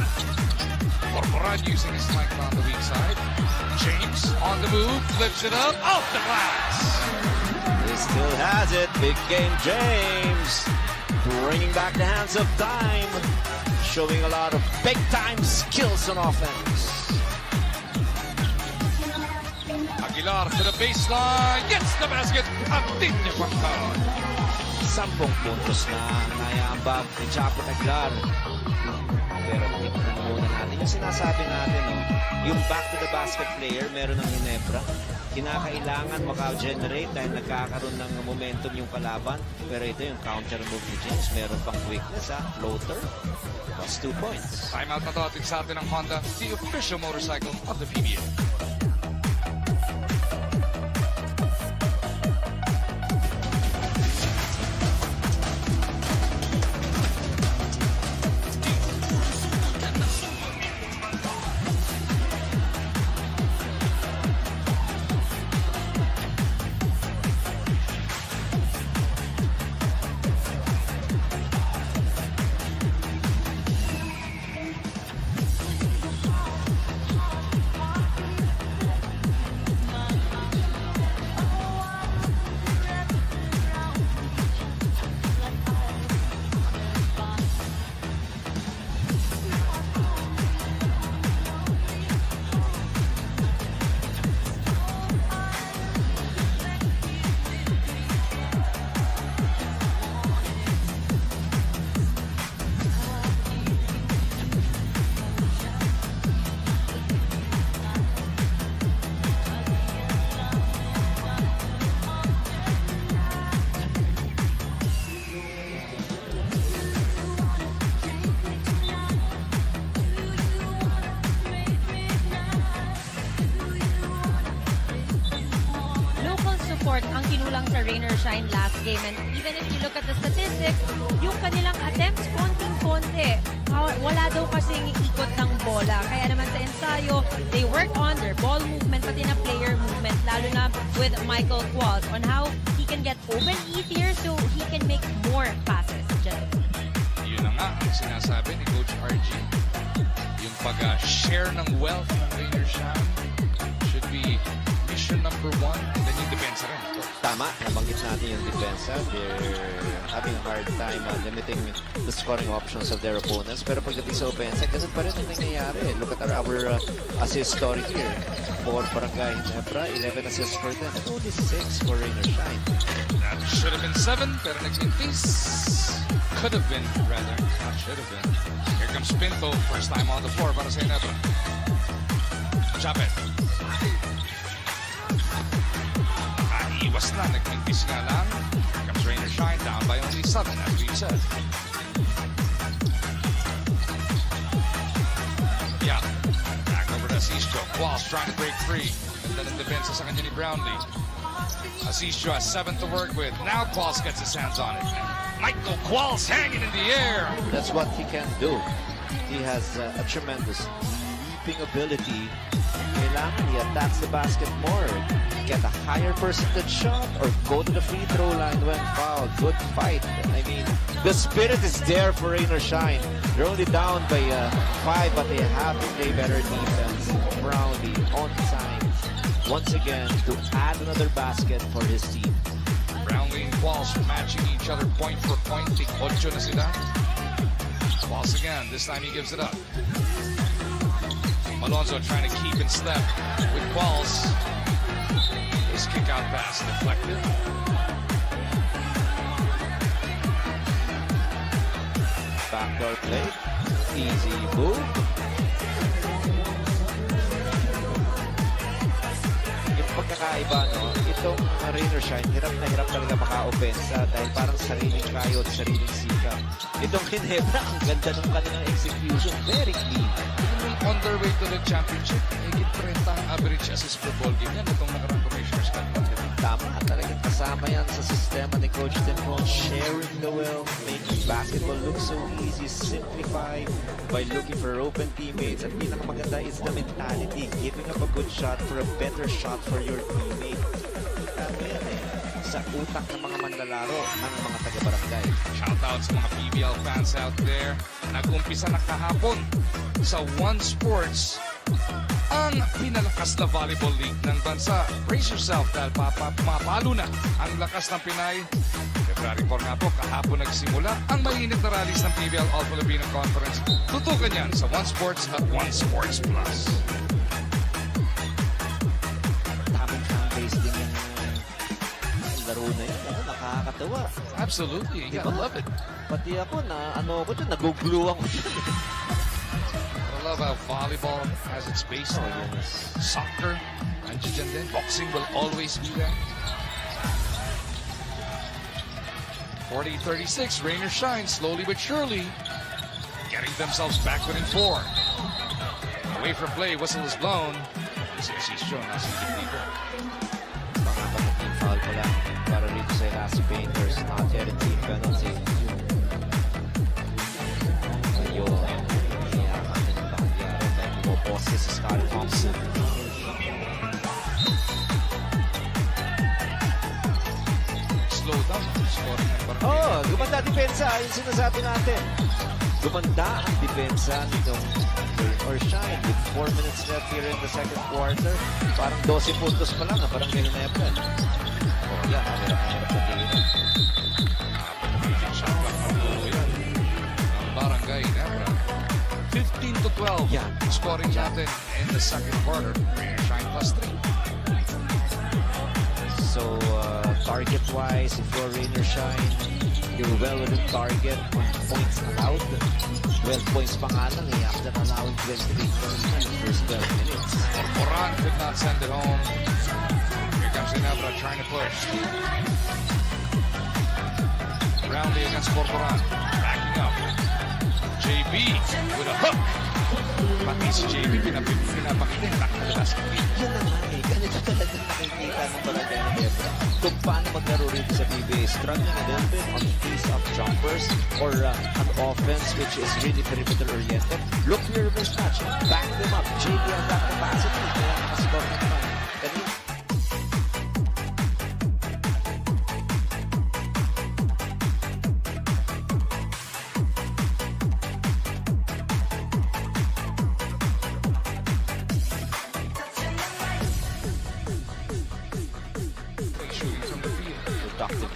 Corporan using his flank on the weak side. James on the move, flips it up, off the glass. He still has it. Big Game James. Bringing back the hands of time. Showing a lot of big-time skills on offense. Aguilar to the baseline, gets the basket, ang tinya pang foul. 10 puntos na ang naiambag ni Chapo Aguilar. Pero tingnan muna natin yung sinasabi natin, no? Yung back-to-the-basket player, meron ng Ginebra. Kinakailangan maka-generate dahil nagkakaroon ng momentum yung kalaban. Pero ito yung counter move ni James. Meron pang quickness, floater. Plus 2 points. Timeout na to atin sa atin ng Honda, the official motorcycle of the PBA. ang kinulang sa Rainer Shine last game. And even if you look at the statistics, yung kanilang attempts, konting-konti. Wala daw kasing ikot ng bola. Kaya naman sa ensayo, they work on their ball movement, pati na player movement, lalo na with Michael Qualls on how he can get open easier so he can make more passes. Yun na nga ang sinasabi ni Coach RG. Yung pag-share ng wealth ng Rainer Shine should be mission number 1, and then yung depensa rin. Tama, nabanggit natin yung depensa. They're having a hard time limiting the scoring options of their opponents. Pero pagdating sa offense, ganun pa rin ang nangyayari. Look at our assist story here. For Barangay Ginebra, 11 assists for them. And only 6 for Rainer Shine. That should have been 7, pero naging peace. Could have been, rather. Not should have been. Here Here comes Pinto. First time on the floor para sa Ginebra. Chapet. Iwas na. Nagmintis nga lang. Here comes Rain or Shine. Down by only 7, as we said. Yeah. Back over to Asisio. Qualls trying to break free. And then in defense sa kanya ni Brownlee. Asisio has 7 to work with. Now Qualls gets his hands on it. Michael Qualls hanging in the air. That's what he can do. He has a tremendous leaping ability. Kailangan he attacks the basket more. Get a higher percentage shot or go to the free throw line when fouled. Good fight. I mean, the spirit is there for Rain or Shine. They're only down by 5, but they have to play better defense. Brownlee on time. Once again, to add another basket for his team. Brownlee and Qualls matching each other point for point. Tig 8 na sila. Qualls again. This time he gives it up. Malonzo trying to keep in step with Qualls. His kick out pass deflected. Backdoor play. Easy move. Yung pagkakaiba, no? Itong Rain or Shine, hirap na hirap talaga maka-opensa dahil parang sariling kayo at sariling sikap. Itong Ginebra, ang ganda ng kanilang execution. Very clean. On their way to the championship, higit 30 ang average assist per ball game yan. Itong nakarang Commissioner's Cup. Tama, talagang kasama yan sa sistema ni Coach Temple. Sharing the wealth, making basketball look so easy, simplified by looking for open teammates. At pinakamaganda is the mentality, giving up a good shot for a better shot for your teammate. Tama yan sa utak ng mga manlalaro ng mga taga-barangay. Shoutout sa mga PBL fans out there. Nag-umpisa na kahapon sa One Sports ang pinalakas na volleyball league ng bansa. Brace yourself dahil mapalo na ang lakas ng Pinay. February 4 nga po, kahapon nagsimula ang mainit na rallies ng PBL All-Filipino Conference. Tutukan yan sa One Sports at One Sports Plus. Tamang fan-base din yung laro na yun. Nakakatawa. Absolutely, you gotta love it. Pati ako na, nagugluwang ko. I love how volleyball has its base. Soccer, andiyan din. Boxing will always be there. 40-36, Rain or Shine, slowly but surely getting themselves back within 4. Away from play, whistle is blown. She's shown us in the deeper. Pangapat na team foul ko lang para rito sa Elasto Painters. Not yet a team penalty. Ayun. Bosses si Scott Thompson. Slow down. Scoring ng Barangay. Oh, gumanda depensa. Yung sinasabi natin. Gumanda ang depensa nitong Rain or Shine with 4 minutes left here in the second quarter. Parang 12 puntos pa lang na Barangay Ginebra. Oh, yan. Hirap na tingin. Shot clock na po yan. Ang Barangay Ginebra. 15-12. Yeah. Scoring natin in the second quarter. Rain or Shine plus 3. So, target-wise, if you're Rain or Shine, you're well within target on points allowed. 12 points pa nga lang after allowing 28 points in the first 12 minutes. Moran could not send it home. Here comes Ginebra trying to push. Brownlee against Corporan. Backing up. JB with a hook. Pati si JB pinapakita yung takalabas. Yun na nga ganito talaga nakikita ng Barangay Ginebra kung paano maglaro rito sa PBA. Struggling a little bit on face-up jumpers or an offense which is really perimeter-oriented. Look for your reverse match. Back them up. JB has that capacity. Kaya nakascore na naman. Kanina.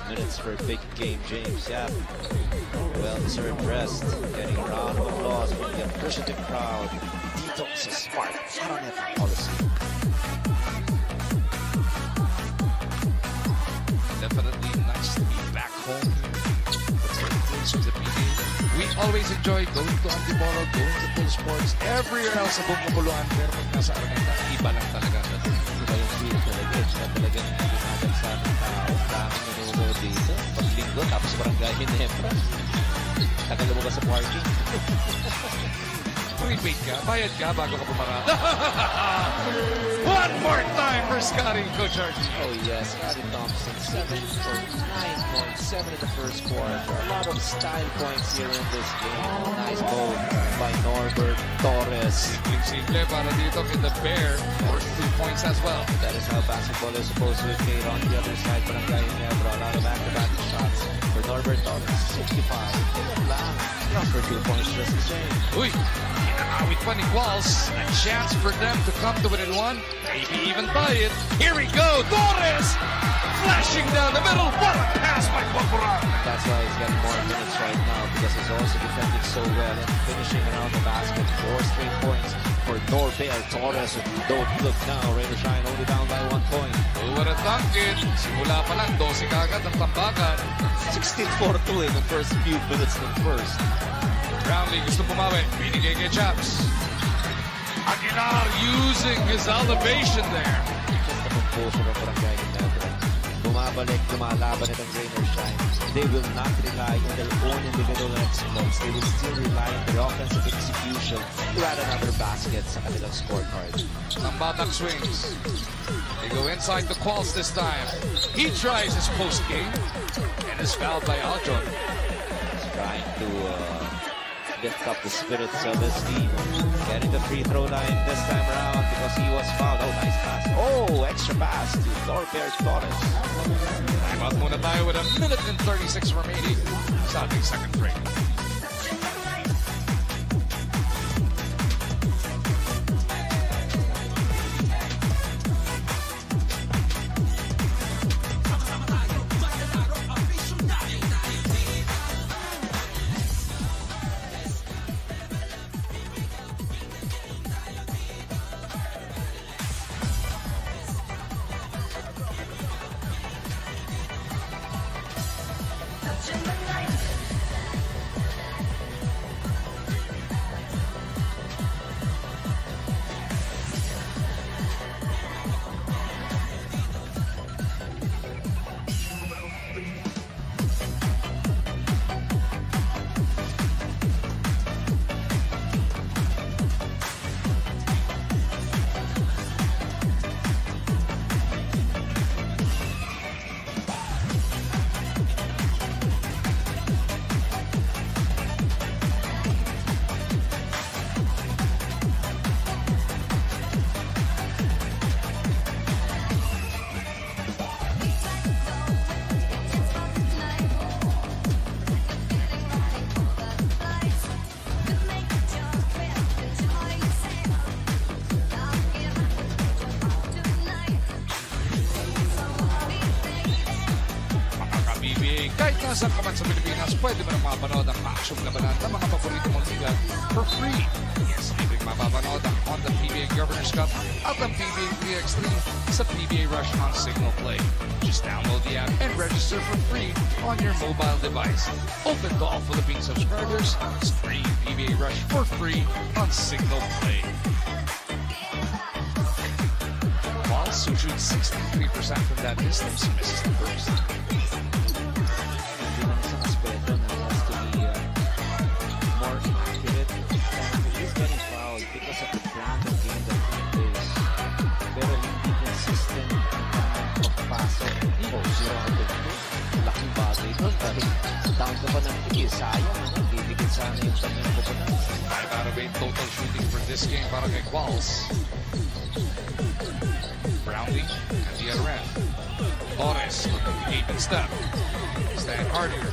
Minutes for a big game, James. Yeah, well-deserved rest. Getting a round of applause from the appreciative crowd. Detox is smart. Araneta policy. Definitely nice to be back home. The birthplace of the PBA. We always enjoy going to Antipolo, going to Full Sports, everywhere else sa buong kapuluan. Pero pag nasa Araneta, iba lang talaga. Iba yung feel talaga. Siya talagang pinagad sa ating tao. Daming nanonood dito. Paglinggo, tapos Barangay Ginebra. Tagal mo ba sa parking? Prepaid ka, bayad ka bago ka pumarada. One more time for Scotty, Coach Archie. Oh yes, Scotty Thompson, 7 for 9.7 in the first quarter. A lot of style points here in this game. Nice goal by Norbert Torres. Simple para dito kay the Bear for 3 points as well. That is how basketball is supposed to be played on the other side. Barangay Ginebra, a lot of back-to-back shots for Norbert Torres. 65. For 2 points just the same. Uy, inakawit pa ni Qualls. A chance for them to come to within one. Maybe even tie it. Here we go. Torres flashing down the middle. What a pass by Bakuran. That's why he's getting more minutes right now because he's also defending so well and finishing around the basket. 4 straight points for Norbert Torres. Don't look now. Raiders Shine only down by 1 point. Who would have thunk it? Simula pa lang, 12 kagad ang tambakan. 16-4-2 in the first few minutes of the first. Brownlee gusto pumawi. Binigay kay Chaps. Aguilar using his elevation there. Just the composure of Barangay Ginebra. Bumabalik, lumalaban itong Raiders Shine. They will not rely on their own individual exploits. They will still rely on their offensive execution to add another basket sa kanilang scorecard. Ang batak swings. They go inside the Qualls this time. He tries his post game and is fouled by Aljon. He's trying to lift up the spirits of his team. Getting the free throw line this time around because he was fouled. Oh, nice pass. Oh, extra pass to Norbert Torres. Timeout muna tayo with 1 minute and 36 remaining sa ating second break. PBA. Kahit nasan ka man sa Pilipinas, pwede mo nang mapanood ang action labanan ng mga paborito mong liga for free. Yes, libreng mapapanood ang Honda PBA Governors Cup at ang PBA 3x3 sa PBA Rush on Signal Play. Just download the app and register for free on your mobile device. Open to all Philippine subscribers. Stream PBA Rush for free on Signal Play. Walls, who shoots 63% from that distance, misses the first. Down ka pa ng tigil, sayang, bibigit sana yung kanyang pupunan. 5 out of 8 total shooting for this game para kay Qualls. Brownlee at the other end. Torres looking deep and step. Stand harder.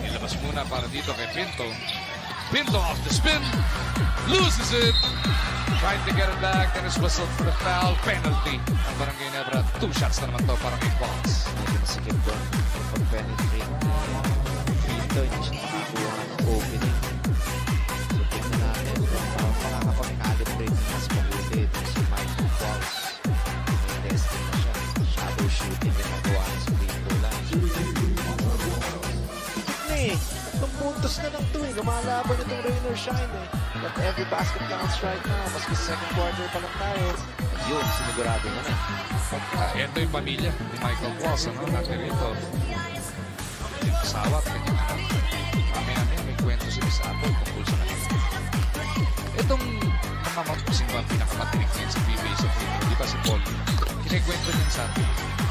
Inilabas muna para dito kay Pinto. Pinto off the spin. Loses it. Tried to get it back and is whistled for the foul. Penalty. Ang Barangay Ginebra. 2 shots na naman to para kay Qualls. Medyo masikip doon. Pag-penetrate Pinto, hindi siya nakakuha ng opening. So, tingnan natin kung makakapag-calibrate na mas mabuti dun si Michael Qualls. May testing na siya. Shadow shooting na nagawa sa free throw line. Itong puntos na lumalaban itong rain or shine eh. But every basket counts right now. Maski second quarter pa lang tayo. Yun, sinigurado na na. Ito yung pamilya ni Michael Walls, ano, natin rito. Sawat, kanyang anak. Kami may kwento si Miss Apple tungkol sa kanila. Itong namamagpusing ba ang pinakamatinig niya sa PBA sa free throw, di ba si Paul? Kinikwento niya sa atin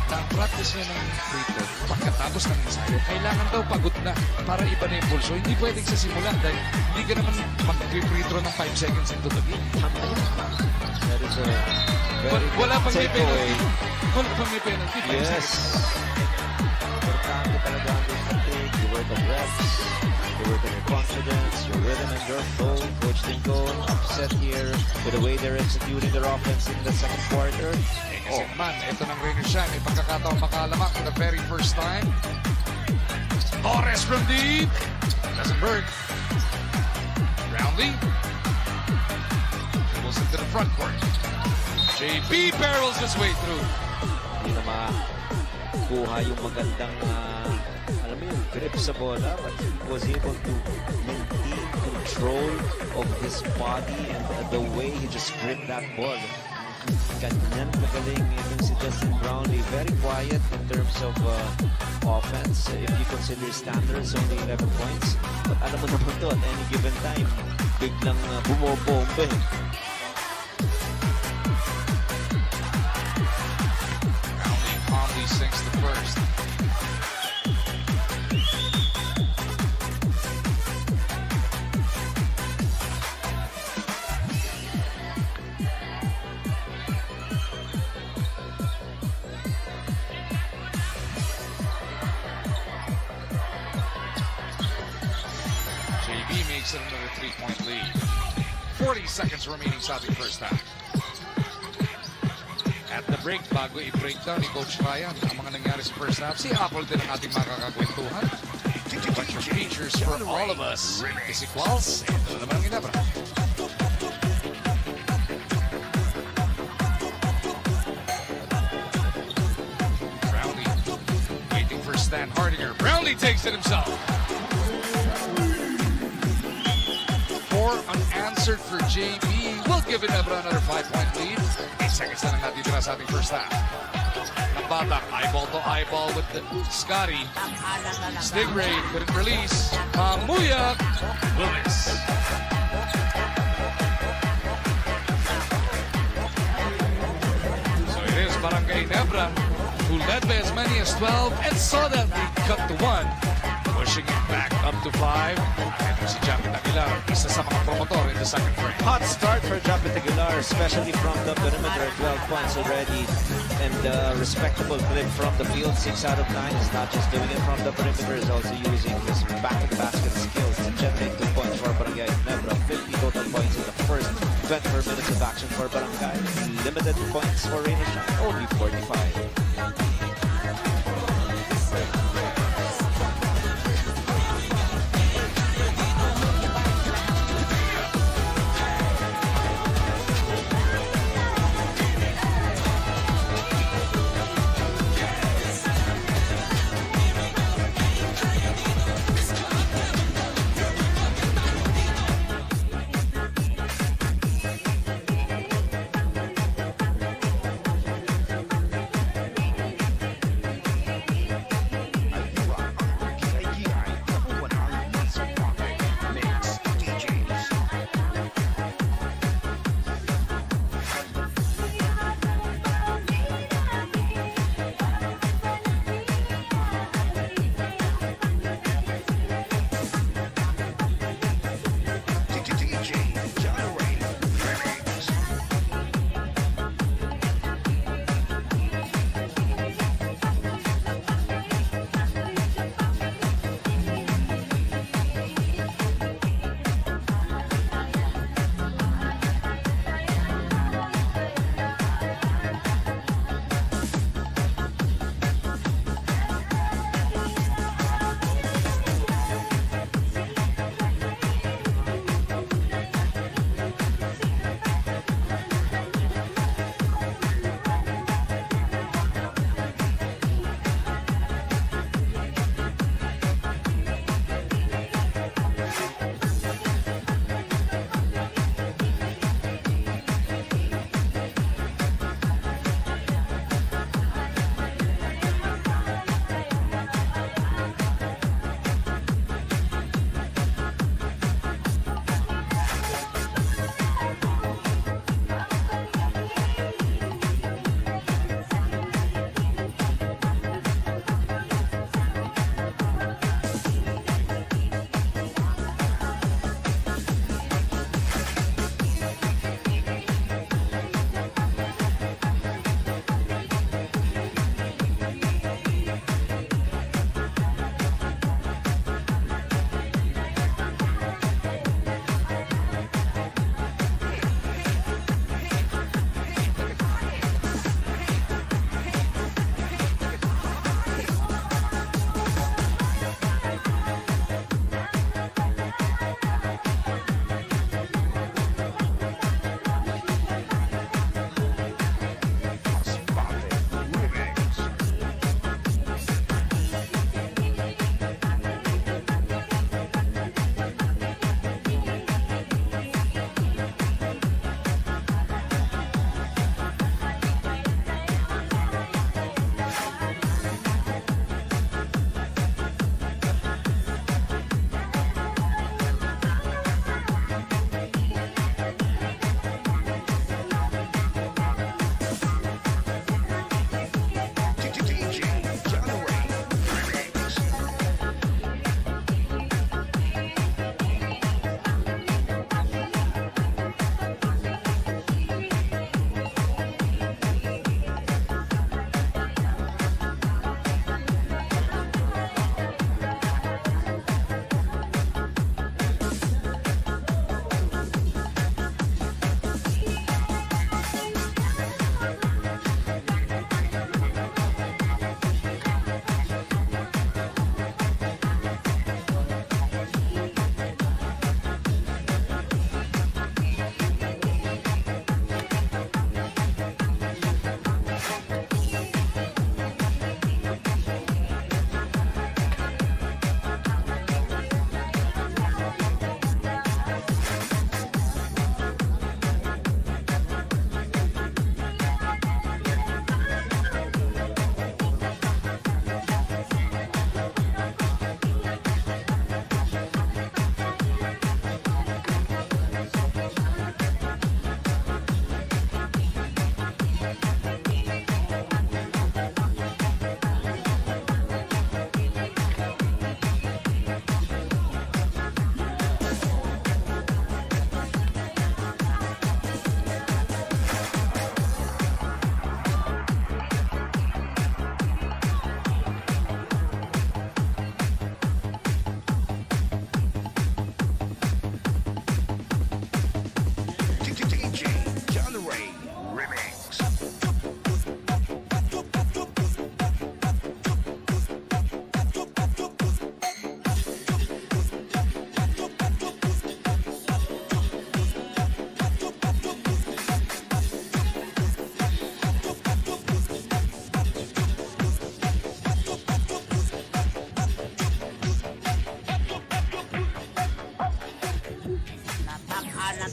na ang practice niya ng free throw, pagkatapos ng ensayo, kailangan daw pagod na para iba na yung pulso. Hindi pwedeng sa simula dahil hindi ka naman mag-free throw ng 5 seconds into the game. That is a very Wala pang may takeaway. penalty. Wala pang may penalty. 5 Yes. seconds. Importante talaga ang fatigue, your work of reps, your work on your confidence, your rhythm and your flow. Coach Tinko upset here with the way they're executing their offense in the second quarter. Kasi naman, ito ng Rainer Shine, may pagkakataon makalamak for the very first time. Torres from deep. Doesn't burn. Roundly. Dribbles into the front court. JB barrels his way through. Hindi na makuha yung magandang, alam mo yung grip sa bola, but he was able to maintain control of his body and the way he just gripped that ball. Ganyan magaling itong si Justin Brownlee. Very quiet in terms of offense. If you consider standards, only 11 points. But alam mo naman to, at any given time, biglang bumobomba. Roundly calmly sinks the first. JB makes it another 3-point lead. 40 seconds remaining sa ating first half. At the break, bago i-breakdown ni Coach Ryan ang mga nangyari sa first half, si Apple din ang ating makakakwentuhan. A bunch of features for all of us. Is equals, ito na naman ang Ginebra. Brownlee waiting for Stan Hardinger. Brownlee takes it himself. 4 unanswered for JB. We'll give Ginebra another 5-point lead. 8 seconds na lang natitira sa ating first half. Nabatak, eyeball to eyeball with the Scotty. Stingray couldn't release. Mamuya. Lewis. So it is Barangay Ginebra, who led by as many as 12 and saw that lead cut to 1. Pushing it back up to 5. And si Japit Aguilar, isa sa mga promotor in the second frame. Hot start for Japit Aguilar, especially from the perimeter. 12 points already. And respectable clip from the field. 6 out of 9. Is not just doing it from the perimeter, is also using his back-to-basket skills to generate 2 points for Barangay Ginebra. 50 total points in the first 24 minutes of action for Barangay. Limited points for Rainer Shine, only 45.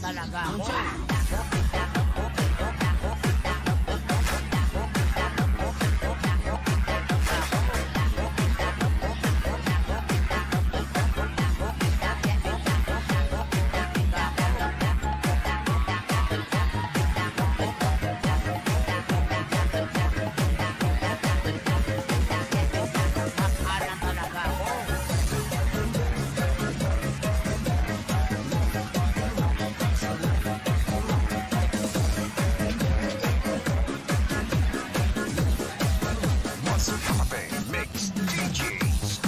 talaga ako. Mix DJs.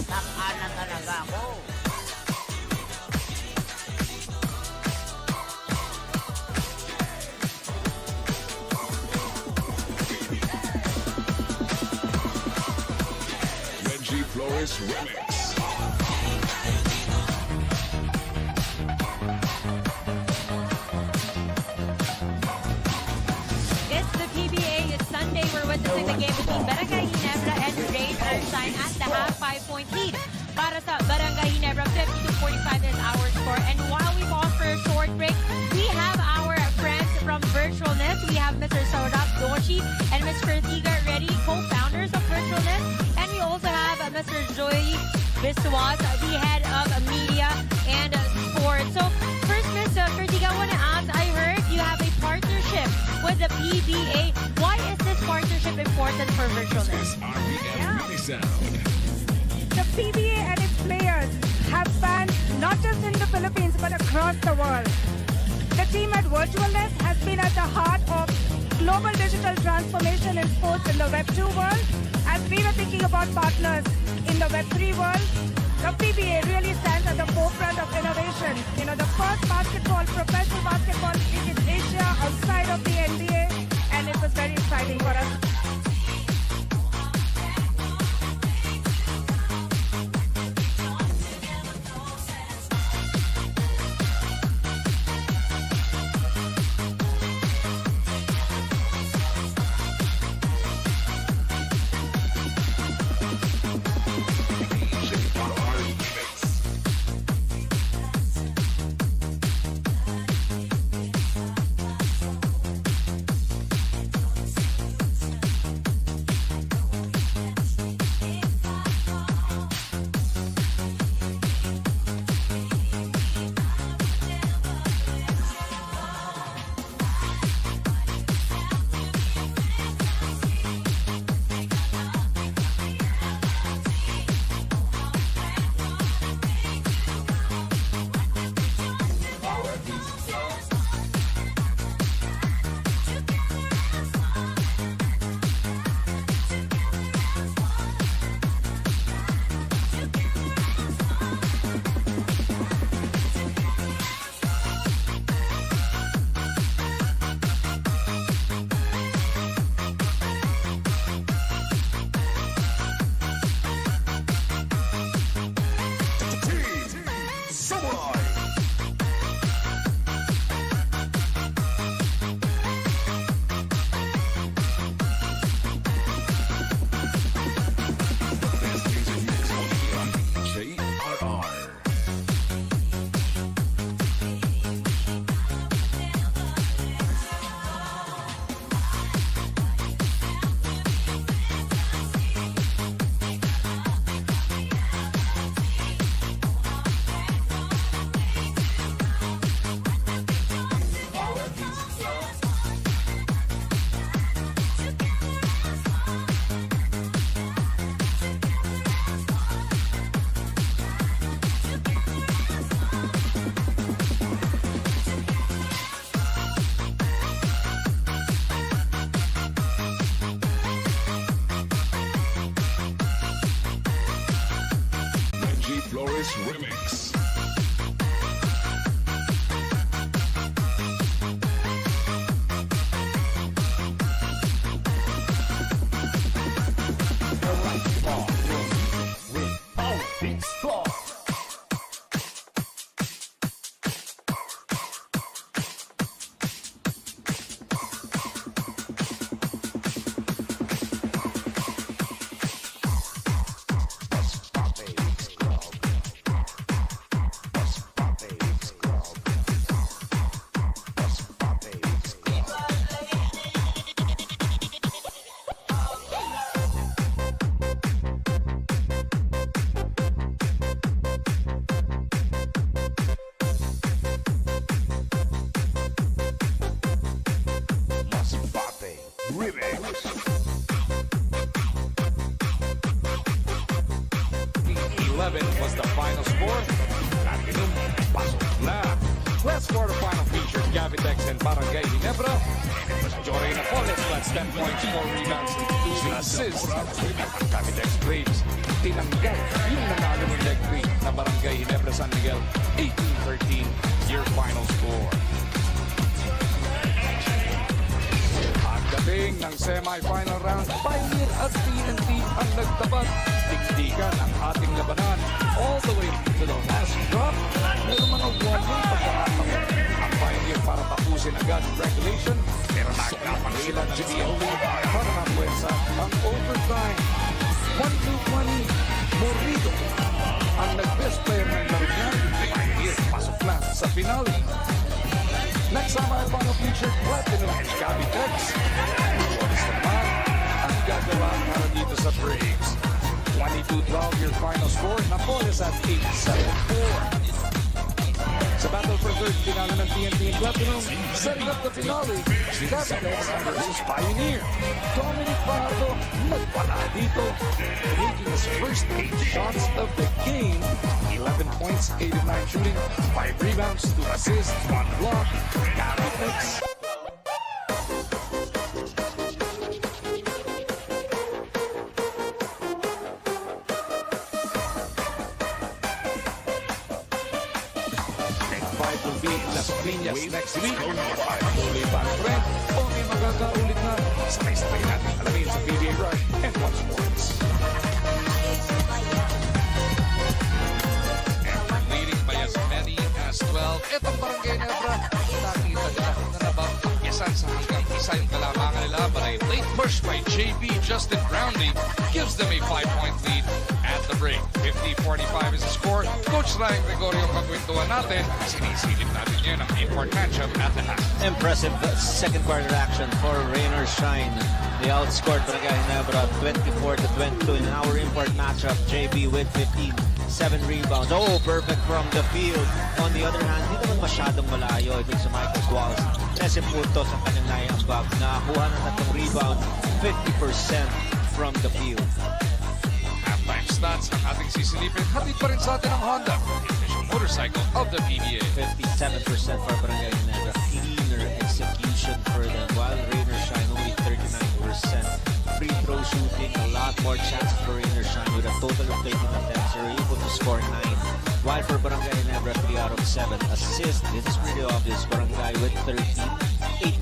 Nakana talaga ako. Reggie Flores Remix. It's the PBA. It's Sunday. We're witnessing the game between Barangay Ginebra and Raid Arshine at the half 5-point lead. Para sa Barangay Ginebra, 52-45 is our score. And while we pause for a short break, we have our friends from Virtualness. We have Mr. Saurabh Doshi and Ms. Kritika Reddy, co-founders of Virtualness. And we also have Mr. Joy Biswas, the head of media and sports. So first, Ms. Kritika, I want to ask, I heard you have a partnership with the PBA. Why is this partnership important for Virtualness? RPM Mini Sound. The PBA and its players have fans not just in the Philippines but across the world. The team at Virtualness has been at the heart of global digital transformation in sports in the Web 2 world. As we were thinking about partners in the Web 3 world, the PBA really stands at the forefront of innovation. You know, the first professional basketball league in Asia outside of the NBA, and it was very exciting for us. Remix. 11 was the final score. Platinum, pasok na. Last quarterfinal featured Gavitex and Barangay Ginebra. It was Jory Napoles, that's 10 points, 4 rebounds, and 2 assists. Ang Gavitex Braves, tinanggal yung nanalo ng leg 3 na Barangay Ginebra San Miguel, 18-13, your final score. Pagdating ng semi-final round, Pioneer at TNT ang nagtabat. Tigdigan ang ating labanan all the way to the last drop. Meron mga walong pagkakataon ang Pioneer para tapusin agad ang regulation. Pero nagkapang sila ng TNT para mapuwersa ang overtime. 1-2-20, Morrido ang nag-best player ng laro niya. Pioneer pasok na sa finale. Next semi-final featured Platinum and Gavitex. Jonas naman ang gagawa para dito sa Braves. 22-12 your final score. Napoles at 8-7-4. Sa battle for third finale ng TNT and Platinum, setting up the finale, Gavitex versus Pioneer. Dominic Fajardo nagpala dito, taking his first 8 shots of the game. 11 points, 8 of 9 shooting, 5 rebounds, 2 assists, 1 block. Gavitex. Will be Las Piñas next week. Patuloy ba ang trend o may magkakaulit na? Sabay-sabay natin alamin sa PBA Rush and One Sports. After leading by as many as 12, itong Barangay Ginebra, nakita nila na nabapakyasan sa hanggang isa yung kalamangan nila, but a late push by JB Justin Brownlee gives them a 5-point lead at the break. 50-45 is the score. Coach Ryan Gregorio pagkwentuhan natin. Sinisilip natin yun ang import matchup at the half. Impressive second quarter action for Rainer Shine. They outscored Barangay Ginebra 24-22 in our import matchup. JB with 15, 7 rebounds. Oh, perfect from the field. On the other hand, hindi naman masyadong malayo dun sa Michael's Walls. 13 puntos ang kanyang naiambag. Nakakuha ng 3 rebounds, 50% from the field. Halftime stats ang ating sisilipin. Hatid pa rin sa atin ang Honda, the official motorcycle of the PBA. 57% for Barangay Ginebra. Cleaner execution for them. While Rainer Shine only 39%. Free throw shooting, a lot more chances for Rainer Shine with a total of 13 attempts. They're able to score 9. While for Barangay Ginebra, 3 out of 7. Assist, this is pretty obvious. Barangay with 13. 8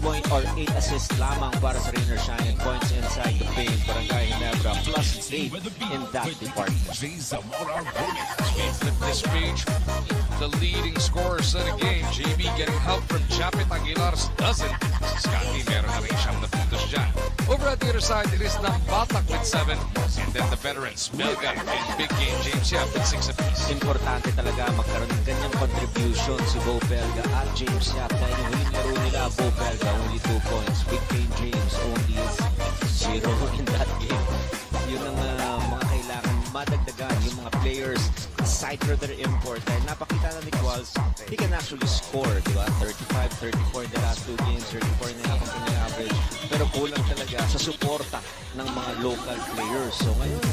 assists lamang para sa Rainer Shine and points inside the paint. Barangay Ginebra plus 8 in that department. Flip this page, the leading scorers of the game. JB getting help from Japit Aguilar's dozen. Si Scotty meron na rin siyang napuntos dyan. Over at the other side, it is Nambatak with 7. And then the veterans, Belga and big game James Yap with 6 apiece. Importante talaga magkaroon ng ganyang contribution si Bo Belga at James Yap. Dahil yung huling laro nila, Bo Belga only 2 points. Big game James only 0 in that game. Yun ang mga kailangan madagdagan yung mga players aside from their import. Dahil napakita na ni Quals, he can actually score, di ba? 35, 34 in the last 2 games, 34 na yung kanyang average. Pero kulang talaga sa suporta ng mga local players. So ngayon,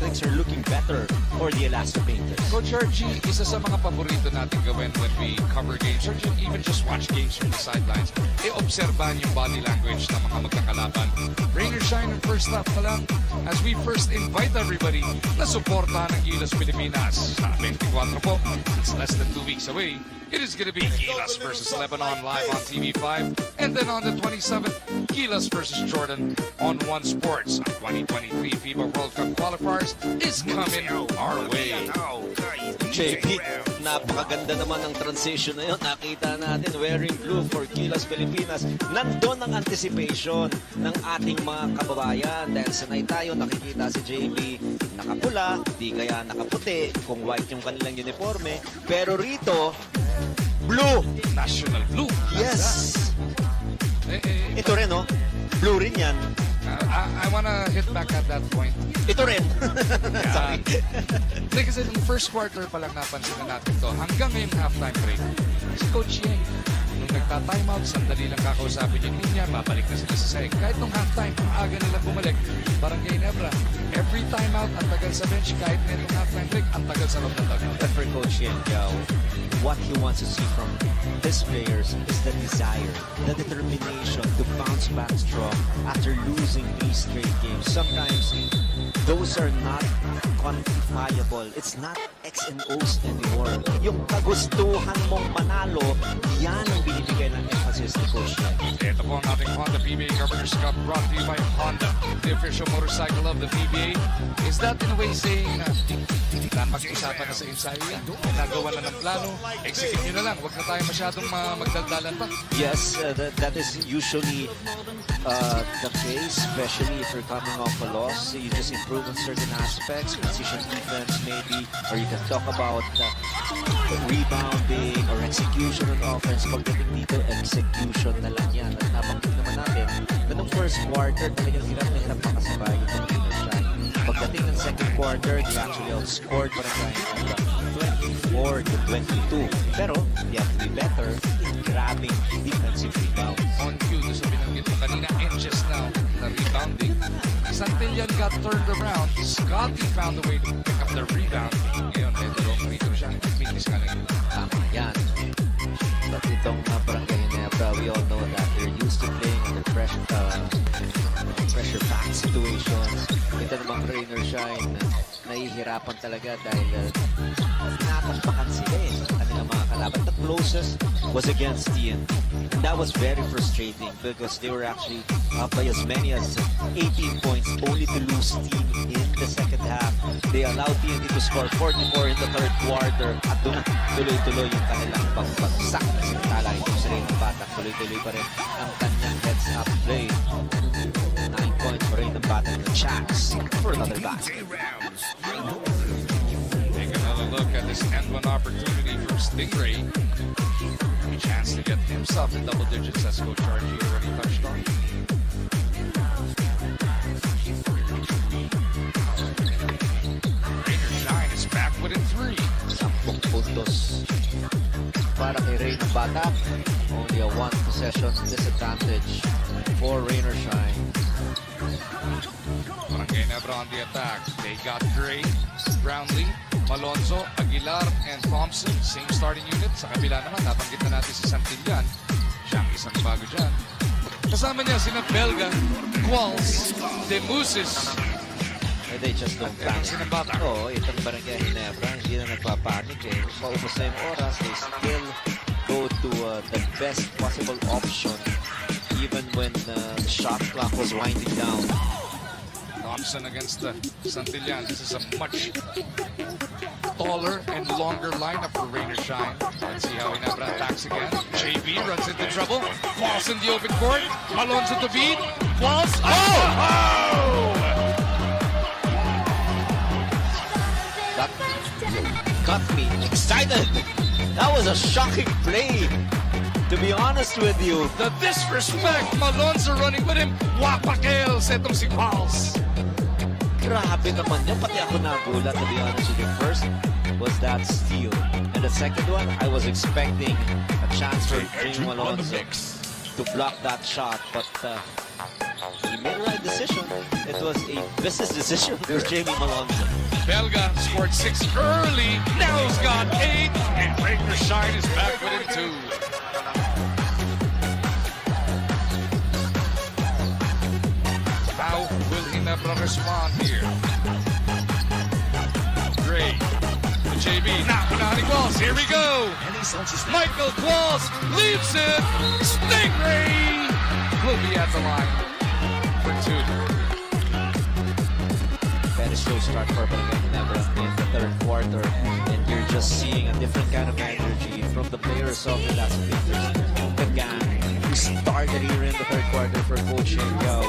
things are looking better for the Elasto Painters. Coach Archie, isa sa mga paborito natin gawin when we cover games or even just watch games from the sidelines, obserbahan yung body language ng mga magkakalaban. Rainer Shine in first half pa lang, as we first invite everybody na suportahan ng Gilas Pilipinas. Sa 24 po, it's less than 2 weeks away. It is going to be Gilas versus Lebanon live on TV5. And then on the 27th, Gilas versus Jordan on One Sports. Ang 2023 FIBA World Cup qualifiers is coming our way. JP, napakaganda naman ang transition na yun. Nakita natin wearing blue for Gilas Pilipinas. Nandun ang anticipation ng ating mga kababayan. Dahil sanay tayo nakikita si JB nakapula, di kaya nakaputi, kung white yung kanilang uniforme. Pero rito, blue. National blue. Yes. Ito rin, no? Blue rin yan. I wanna hit back at that point. Ito rin. Sorry. Hindi kasi nung first quarter pa lang napansin na natin to. Hanggang ngayong halftime break, si Coach Yeng, nung nagta-timeout, sandali lang kakausapin yung linya, babalik na sila sa sahig. Kahit nung halftime, ang aga nila bumalik, Barangay Ginebra. Every timeout, ang tagal sa bench. Kahit na nung halftime break, ang tagal sa loob ng dugout. But for Coach Yen, what he wants to see from his players is the desire, the determination to bounce back strong after losing 3 straight games. Sometimes those are not quantifiable. It's not X and O's anymore. Yung kagustuhan mong manalo, yan ang binibigay ng emphasis ni Coach Yen. Ito po ang ating Honda PBA Governor's Cup brought to you by Honda, the official motorcycle of the PBA. Is that in a way saying na pag-iisapan na sa ensayo yan? Nagawa na ng plano, execute nyo na lang. Huwag na tayo masyadong magdaldalan pa. Yes, that is usually the case, especially if you're coming off a loss. You just improve on certain aspects, position defense maybe, or you can talk about rebounding or execution on offense. Pagdating dito, execution na lang yan. At nabanggit naman natin na nung first quarter, talagang hirap na hirap makasabay yung Pilipinas siya. Pagdating ng second quarter, they actually outscored Barangay Ginebra 24-22. Pero, they have to be better in grabbing defensive rebounds. On cue, doon sa binanggit mo kanina, inches now na rebounding. Santillan got turned around. Scotty found a way to pick up the rebound. Ngayon, may dalawang free throw siya. Finish ka lang yun. Tama yan. But itong Barangay Ginebra, we all know that they're used to playing under pressure-packed situations. Ito namang Rainer Shine, nahihirapan talaga dahil tinatampakan sila kanilang mga kalaban. The closest was against TNT. And that was very frustrating because they were actually up by as many as 18 points only to lose team in the second half. They allowed TNT to score 44 in the third quarter at doon tuloy-tuloy yung kanilang pagbagsak na sinatala itong si Rainer Batak. Tuloy-tuloy pa rin ang kanyang heads-up play. 9 points for Rainer Batak and Chaks for another basket. Take another look at this end-one opportunity for Stingray. A chance to get himself in double digits as Coach RG already touched on. Rainer Shine is back within 3. 10 puntos para kay Rainer Batak. Only a 1 possession disadvantage for Rainer Shine. Barangay Ginebra on the attack. They got Gray, Brownlee, Malonzo, Aguilar, and Thompson. Same starting unit. Sa kabila naman, nabanggit na natin si Santillan. Siya ang isang bago dyan. Kasama niya sina Belga, Qualls, Demusis. And they just don't panic. Sinabata. Oo, itong Barangay Ginebra, hindi na nagpapanik eh. Paubos na yung oras, they still go to the best possible option even when the shot clock was winding down. Thompson against Santillan. This is a much taller and longer lineup for Rainer Shine. Let's see how Ginebra attacks again. JB runs into trouble. Falls in the open court. Malonzo to beat. Falls. Oh! That got me excited. That was a shocking play. To be honest with you, The disrespect. Malonzo running with him. Wapakel sa itong si Falls. grabe naman yun. Pati ako nagulat, to be honest with you. First was that steal. And the second one, I was expecting a chance for Jamie Malonzo to block that shot. But he made the right decision. It was a business decision for Jamie Malonzo. Belga scored 6 early. Now he's got 8. And Rainer Shine is back within 2. How will Ginebra respond here? Gray to JB. Now Nani Qualls. Here we go. Michael Qualls leaves it. Stingray will be at the line for 2. Very slow start for Barangay Ginebra in the third quarter. And you're just seeing a different kind of energy from the players of the last Victors. The gang who started here in the third quarter for Coach Yao.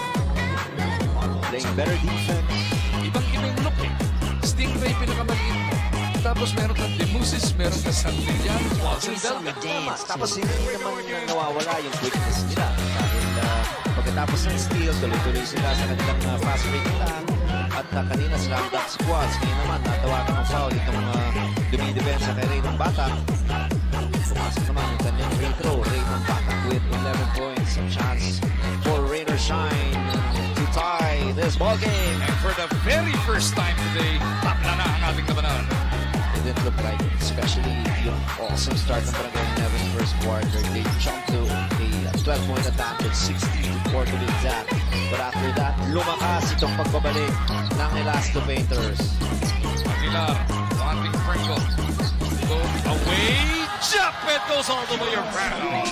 Playing better defense. Ibang-iba yung look eh. Stingray pinakamaliit. Tapos meron kang Demusis, meron kang Santillan, Qualls and Belga. Tapos hindi naman nawawala yung quickness nila. Dahil pagdating pagkatapos ng steal, tuloy-tuloy sila sa kanilang fast break nila. At kanina slam dunk squads. Ngayon naman, natawagan ng foul itong dumidepensa kay Ray ng Batak. Pumasok naman yung kanyang free throw. Ray ng Batak with 11 points. A chance for rain or shine to tie this ball game. And for the very first time today, tapla na ang ating labanan. It didn't look like, especially yung awesome start ng Barangay Ginebra first quarter. They jumped to a 12-point advantage, 60-4 to be exact. But after that, lumakas itong pagbabalik ng Elasto Painters. Aguilar, wanting Pringle. Go away. Jump! It goes all the way around.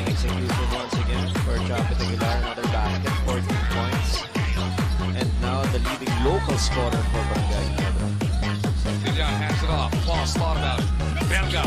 Executed once again for Japet Aguilar, another basket, 14 points. And now the leading local scorer for Barangay Ginebra. Villan hands it off. Paul's thought about it. Belga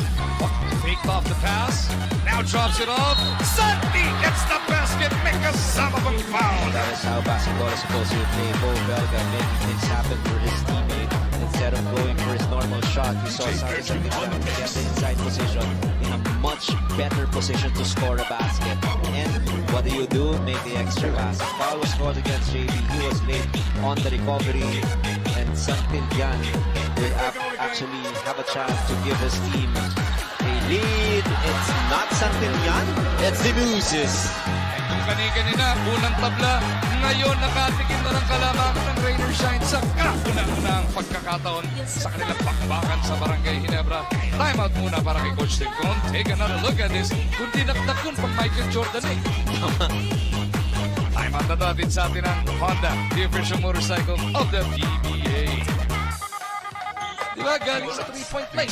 faked off the pass. Now drops it off. Santi gets the basket. Make a son of a foul. That is how basketball is supposed to play. Bo Belga making things happen for his teammate. Instead of going for his normal shot, we saw Santi get the inside position in a much better position to score a basket. And what do? Make the extra pass. Foul was called against JB. He was late on the recovery. And Santillan will actually have a chance to give his team a lead. It's not Santillan, it's the Mooses. Kanina, unang tabla. Ngayon, nakatikim na ng kalamangan ng Rain or Shine sa kauna-unang pagkakataon sa kanilang bakbakan sa Barangay Ginebra. Time out muna para kay Coach Tingkon. Take another look at this. Kung dinakdakon pang Michael Jordan eh. Time out na natin sa atin ang Honda, the official motorcycle of the PBA. Diba? Galing sa 3-point play.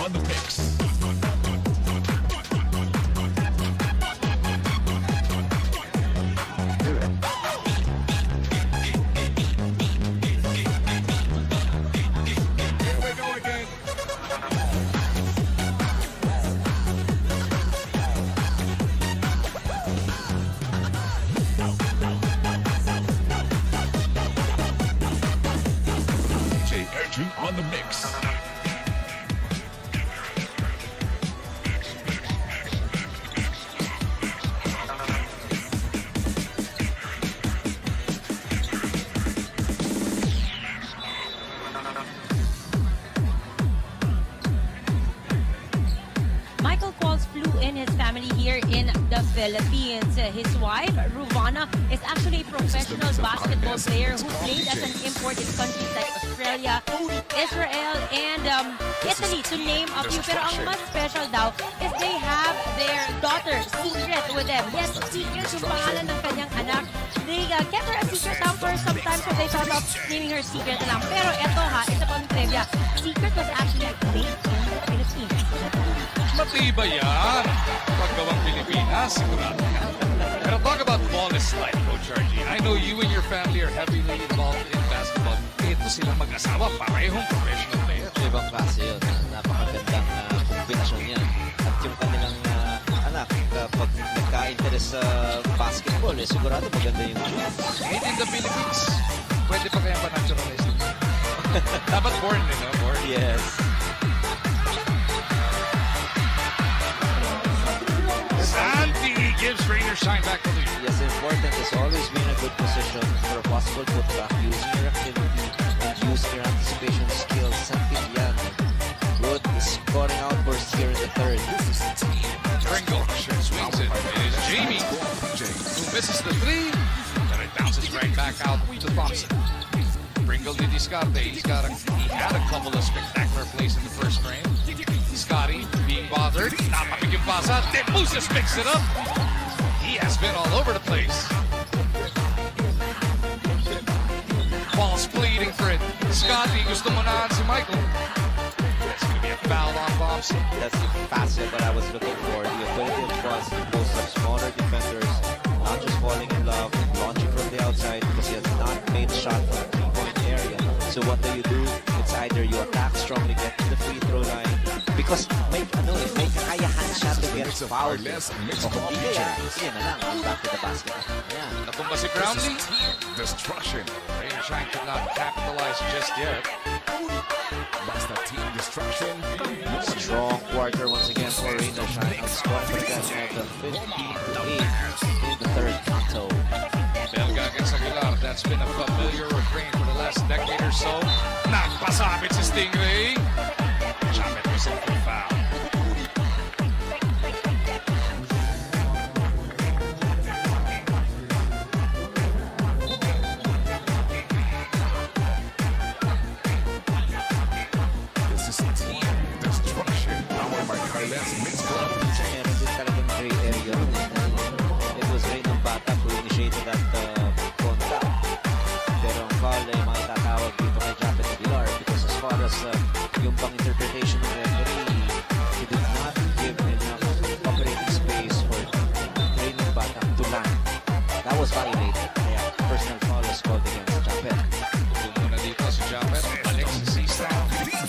On the mix. DJ Andrew on the mix. Michael Qualls flew in his family here in the Philippines. His wife, Ruvana, is actually a professional basketball player who played as an import in countries like Australia, Israel, and Italy, to name a few. Pero ang mas special daw is they have their daughter, Secret, with them. Yes, Secret yung pangalan ng kanyang anak. They kept her a secret now for some time, so they thought of naming her Secret na lang. Pero eto ha, isa pang trivia. Secret was actually made in the Philippines. Matibay yan. Paggawang Pilipinas, sigurado yan. Pero talk about flawless life, Coach Archie. I know you and your family are heavily involved in basketball. Ito silang mag-asawa, parehong professional players. Ibang klase yun. Napakagandang kombinasyon yan. At yung kanilang anak, kapag nagka-interest sa basketball, sigurado maganda yung Made in the Philippines. Pwede pa kaya pa-naturalize? Dapat born, no? Born. Yes. Santi gives Rain or Shine back the lead. Yes, important is always be in a good position for a possible putback, using your activity and using your anticipation skills. Santillan, good scoring outburst here in the third. Pringle sure swings it. It is Jamie who misses the three, and it bounces right back out to Thompson. Pringle did discarte. He had a couple of spectacular plays in the first frame. Scotty being bothered. Napapig yung pasa. Then Mooses picks it up. He has been all over the place. Paul's pleading for it. Scotty gusto mo na si Michael. That's going to be a foul on Thompson. That's the facet that I was looking for. The ability of Cross to post up smaller defenders, not just falling in love, launching from the outside, because he has not of foul. Carles O mixed kung hindi kaya, compilation. yun na lang, ang back to the basket. Ayan. Natumba si This Brownlee. is team destruction. Ranger Shine could not capitalize just yet. That's the team destruction. Strong quarter once again for Rainer Shine. Outscored for the guys at the 15-8 in the third quarter. Belga against Aguilar. That's been a familiar refrain for the last decade or so. Nagpasabit si Stingray. Jamet was in for foul. This is team destruction. Powered by Carles mixed compilation. Meron din talagang gray area. It was Rain ng Bata who initiated that contact. Pero ang foul ay maitatawag dito kay Japet Aguilar because as far as yung pang-interpretation ng referee, he did not give enough operating space for Rain ng Bata to land. That was violated. Kaya personal foul was called against Japet. Yung muna dito si Jamet. Balik si C-Star. PBA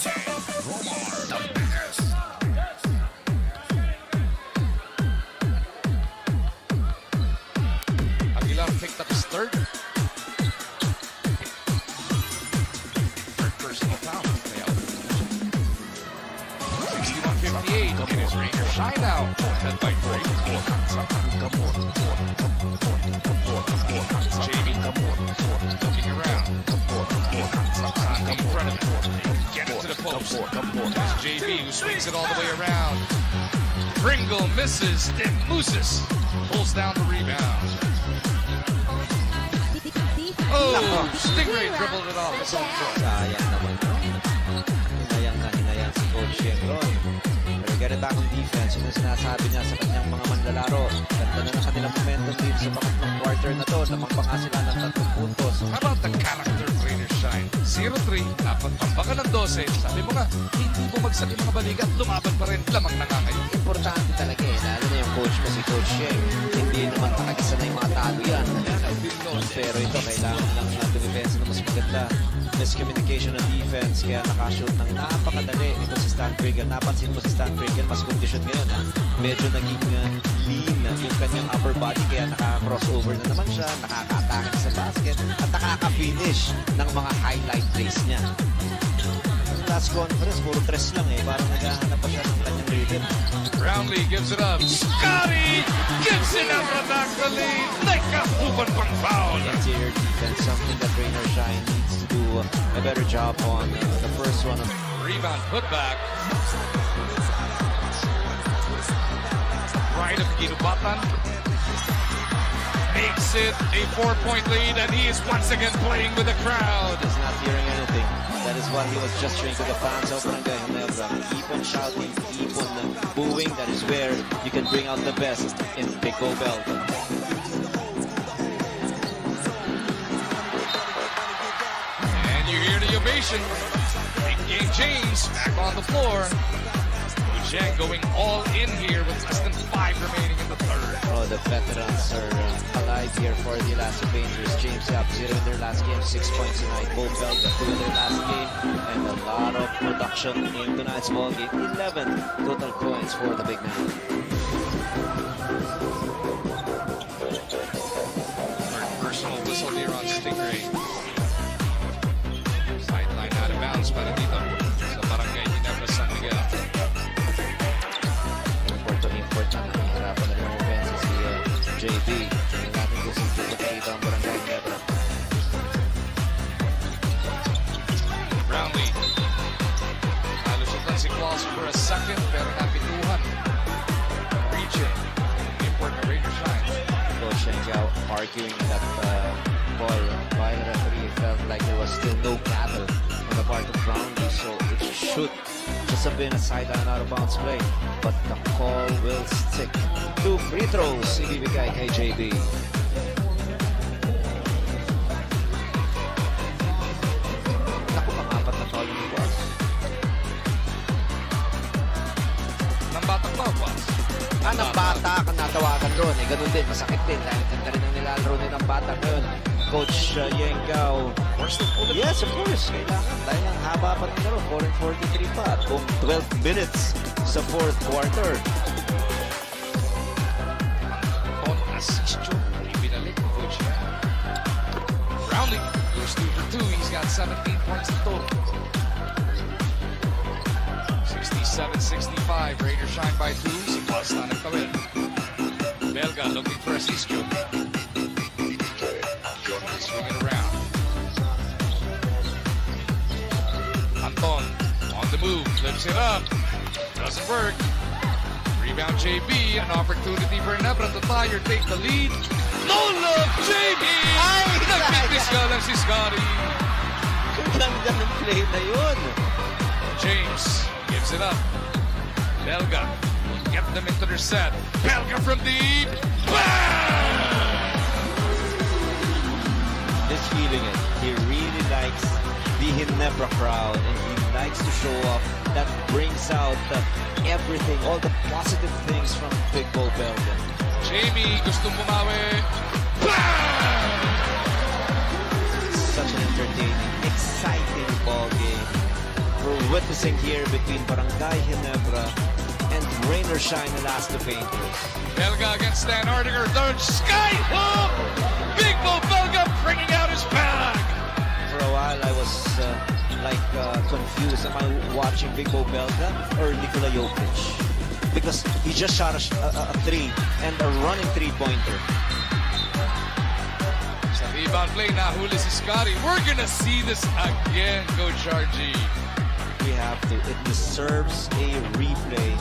Romar, the best. Aguilar picked up his third. Third personal foul. Kaya 61-58. It is Ranger Shine now. Led by Drake. Jamie looking around. In front of him. Get it to the post. There's JB who swings it all the way around. Pringle misses. Then Mooses pulls down the rebound. Oh, Stingray dribbled it off his own foot. Sayang naman. Hinayang si Coach Yengron. Pero get it back on defense. Yung sinasabi niya sa kanyang mga manlalaro. Ganda na ng kanilang momentum dito sa pangatlong quarter na to. Lamang pa nga sila ng 3 puntos. How about the character of Rainer Shine? 0-3, dapat tambakan ng 12. Sabi mo nga, hindi bumagsak yung mga balikat, lumaban pa rin, lamang na nga ngayon. Importante talaga eh. Lalo na yung coach mo si Coach Yeng. Hindi naman nakagisa na yung mga talo yan. Pero ito, kailangan lang na dumipensa na mas maganda. Miscommunication ng defense, kaya nakashoot ng napakadali ito si Stan Krieger. Napansin mo si Stan Krieger, mas condition ngayon ha. Medyo naging lean yung kanyang upper body, kaya naka-crossover na naman siya, nakaka-atake sa basket, at nakaka-finish ng mga highlight plays niya. Last conference, puro tres lang eh. Parang naghahanap pa siya ng kanyang rhythm. Brownlee gives it up. Scotty gives it up for back the lead. Nagkakupan pang foul. Interior defense, something that Rainer Shine needs to do a better job on. The first one. Rebound put back. Right of Ginebra. Makes it a 4-point lead, and he is once again playing with the crowd. He's not hearing anything. That is what he was gesturing to the fans of Barangay Ginebra. Keep on shouting, keep on booing. That is where you can bring out the best in Pico Belt. And you hear the ovation. Big game James back on the floor. Ujang going all in here with less than 5 remaining in the third. Oh, the veterans are alive here for the Elasto Rangers. James up 0 in their last game, 6 points tonight. Both Belt 2 in their last game, and a lot of production in tonight's ball game. 11 total points for the big man. Personal whistle here on Stingray. Sideline out of bounds para dito sa Barangay Ginebra, San Miguel. Import na nahihirapan na rin ang offense si JB. Tingnan natin kung saan dito ang Barangay Ginebra. Brownlee. Nalusutan si Claus for a second pero napituhan. Reaching. Import na Ranger Shine. Coach Shengao arguing that ball by the referee felt like there was still no battle on the part of Brownlee, so it should just have been a sideline out of bounds play. But the call will stick. 2 free throws ibibigay kay JB. Naku, pang-apat na foul ni Boss. Ng batang Bawas. Ng bata ka natawagan doon. Eh, ganun din, masakit din. Dahil ganda rin ang nilalaro din ng bata ngayon. Coach Yengao. Yes, of course. Kailangan. Dahil ang haba pa ng laro. 4:43 pa. At kung 12 minutes sa fourth quarter. Asistio. Ibinalik ng coach niya. Brownlee goes 2 for 2. He's got 17 points in total. 67-65. Raiders shine by 2. Si Costa nagtawid. Belga looking for Asistio. Swing it around. Anton on the move. Flips it up. Doesn't work. Rebound JB. An opportunity for Ginebra to tie or take the lead. No love, JB! Ay, Nagtitis ka lang si Scotty. Ganda ng play na yun. James gives it up. Belga will get them into their set. Belga from deep. Bang! Just feeling it. He really likes the Ginebra crowd and he likes to show off. That brings out everything, all the positive things from Big Ball Belga. Jamie gustong bumawi. Bang! Such an entertaining, exciting ball game. We're witnessing here between Barangay Ginebra and Rain or Shine Elasto Painters. Belga against Stan Hardinger. Third sky hook. Big Bo Belga bringing out his bag. For a while, I was confused. Am I watching Big Bo Belga or Nikola Jokic? Because he just shot a three and a running three-pointer. Sa rebound play, nahuli si Scotty. We're gonna see this again, Coach RG. We have to. It deserves a replay.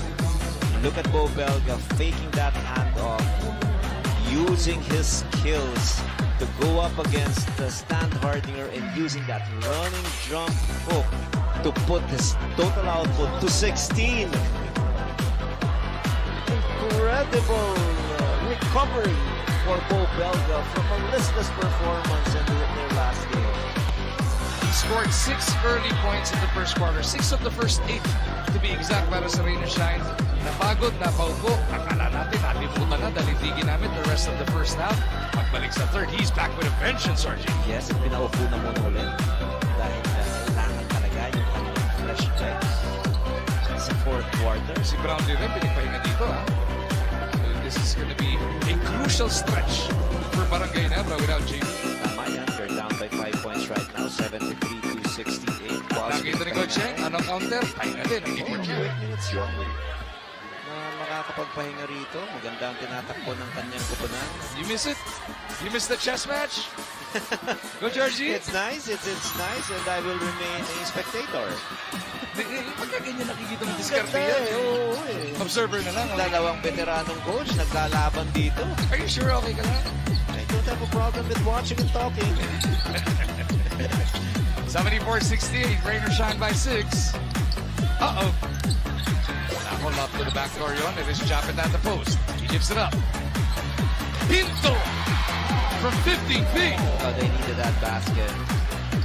Look at Bo Belga faking that handoff, using his skills to go up against Stan Hardinger and using that running jump hook to put his total output to 16. Incredible recovery for Bo Belga from a listless performance in their last game. He scored 6 early points in the first quarter. 6 of the first 8 to be exact para sa Rain or Shine. Napagod, napaupo. Akala natin, nalimutan na dahil hindi ginamit the rest of the first half. Pagbalik sa third, he's back with a vengeance, RG. Yes, pinaupo na muna ulit dahil kailangan talaga yung kanyang fresh legs sa fourth quarter. Si Brownlee rin, pinagpahinga dito, ha? So this is gonna be a crucial stretch for Barangay Ginebra without JB. Tama yan, they're down by 5 points right now, 73-68. Nakita ni Coach Cheng, anong counter? Pahinga din, ang ipon niya. 8 minutes yun. Na makakapagpahinga rito, maganda ang tinatakbo ng kanyang kupunan. You miss it? You miss the chess match? Coach RG? It's nice, it's nice, and I will remain a spectator. Pagka ganyan nakikita mo diskarte yan. Oo, Observer na lang. Dalawang veteranong coach naglalaban dito. Are you sure okay ka lang? I don't have a problem with watching and talking. 74-68, Rain or Shine by 6. Uh-oh. Hold up to the back door yun. It is Japet at the post. He gives it up. Pinto from 15 feet. Oh, they needed that basket.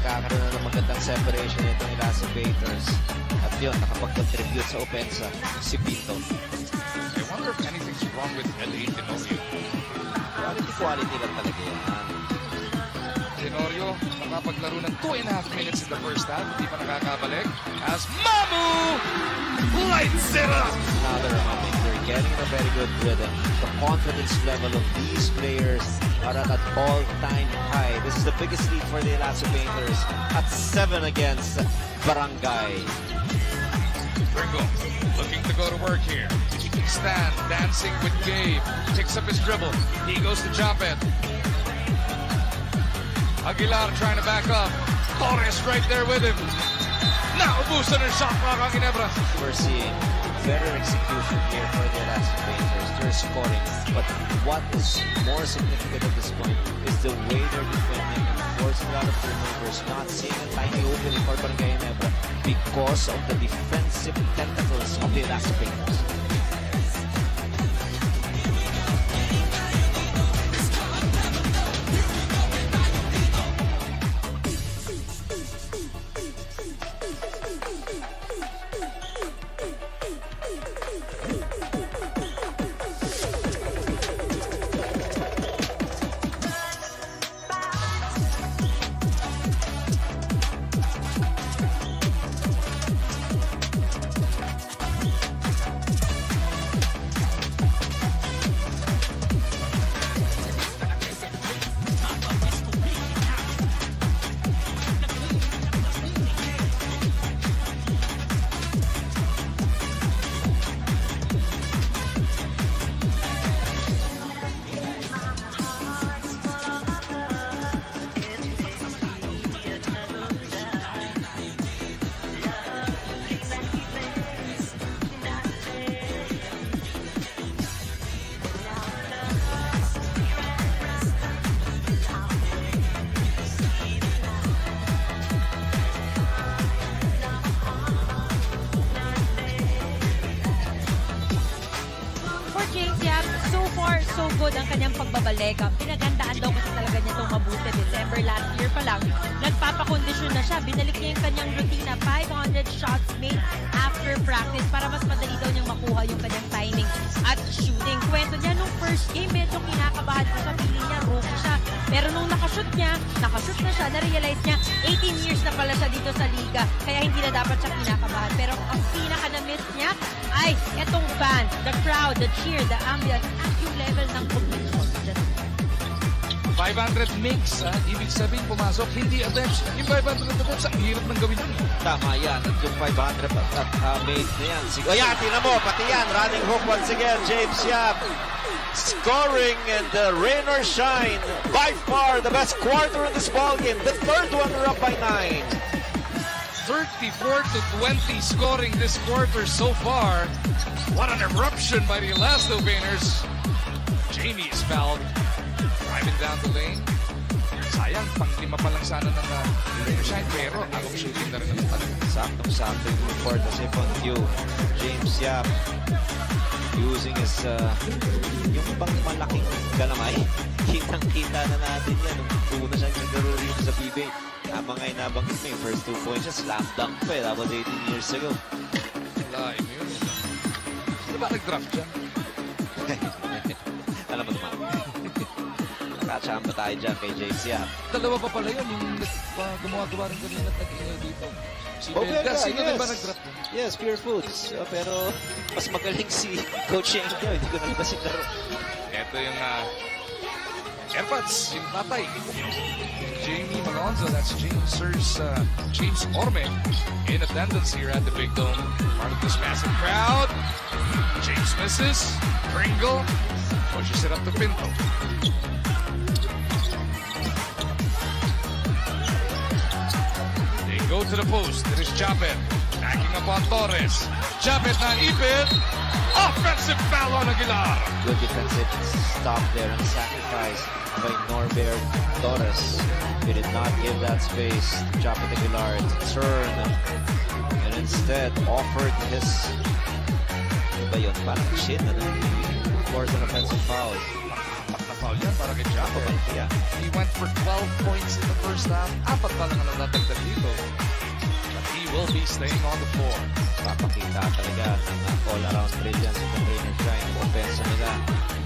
Kakaroon na ng magandang separation itong Elasto Painters. At yun, nakapag-contribute sa opensa si Pinto. I wonder if anything's wrong with L.A. Tenorio. Quality lang talaga yan. Tenorio nakapaglaro ng 2.5 minutes in the first half. Hindi pa nakakabalik. As Mamu lights it up! Now they're getting a very good rhythm. The confidence level of these players are at an all-time high. This is the biggest lead for the Elasto Painters at 7 against Barangay. Gringo looking to go to work here. Stan dancing with Gabe. Picks up his dribble. He goes to Japet. Aguilar trying to back up. Torres right there with him. Now ubusan ng shot clock ang Ginebra. We're seeing better execution here for the Elasto Painters. They're scoring. But what is more significant at this point is the way they're defending, forcing a lot of turnovers, not seeing a tiny opening for Barangay Ginebra because of the defensive tentacles of the Elasto Painters. kanyang pagbabalik. Pinagandaan daw kasi talaga niya itong mabuti. December last year pa lang, nagpapakondisyon na siya. Binalik niya yung kanyang routine na 500 shots made after practice para mas madali daw niyang makuha yung kanyang timing at shooting. Kwento niya, nung first game, medyo kinakabahan ko sa feeling niya, rookie siya. Pero nung nakashoot na siya, na-realize niya, 18 years na pala siya dito sa liga, kaya hindi na dapat siya kinakabahan. Pero ang pinaka-na-miss niya ay etong fans, the crowd, the cheer, the ambience, at yung level ng competition. 500 makes, ibig sabihin pumasok, hindi attempts. Yung 500 attempts, ang hirap ng gawin yun. Tama yan. At yung 500 made na yan. Ayan, tingnan mo, pati yan. Running hook once again, James Yap. Scoring and rain or shine. By far, the best quarter in this ball game. The third one, we're up by 9. 34-20 scoring this quarter so far. What an eruption by the Elasto Painters. Jamie is fouled. Driving down the lane. Sayang, pang-lima pa lang sana ng shine, pero agong shooting na rin ang talaga. Saktong-sakto yung report kasi on cue. James Yap using his yung bang malaking galamay. Kitang-kita na natin yan. Nung una siyang naglaro rito sa PBA. Tama nga yung nabanggit mo yung first 2 points siya. Slam dunk pa eh. That was 18 years ago. Live yun. Sino ba nag-draft siya? Alam mo naman. Nakachamba tayo dyan kay James Yap. Dalawa pa pala yun. Yung gumawa-gawa rin kanina at nag-ingay dito. Si Miguel, sino din ba nag-draft mo? Yes, Pure Foods. Pero mas magaling si Coach Engel. Hindi ko nalabasin laro. Ito yung AirPods, yung tatay. Jamie Malonzo, that's James Orme in attendance here at the Big Dome. Part of this massive crowd. James misses. Pringle pushes it up to Pinto. They go to the post. It is Chapet. Backing up on Torres. Chapet na ipit. Offensive foul on Aguilar. Good defensive stop there and sacrifice by Norbert Torres. He did not give that space to Chapet Aguilar to turn and instead offered his parang shit na forced an offensive foul. Na foul yan para kay Chapet. Yeah. He went for 12 points in the first half. Apat pa lang ang natagdag dito. But he will be staying on the floor. Papakita talaga ng all-around brilliance of the Rain and Shine. Offense nila,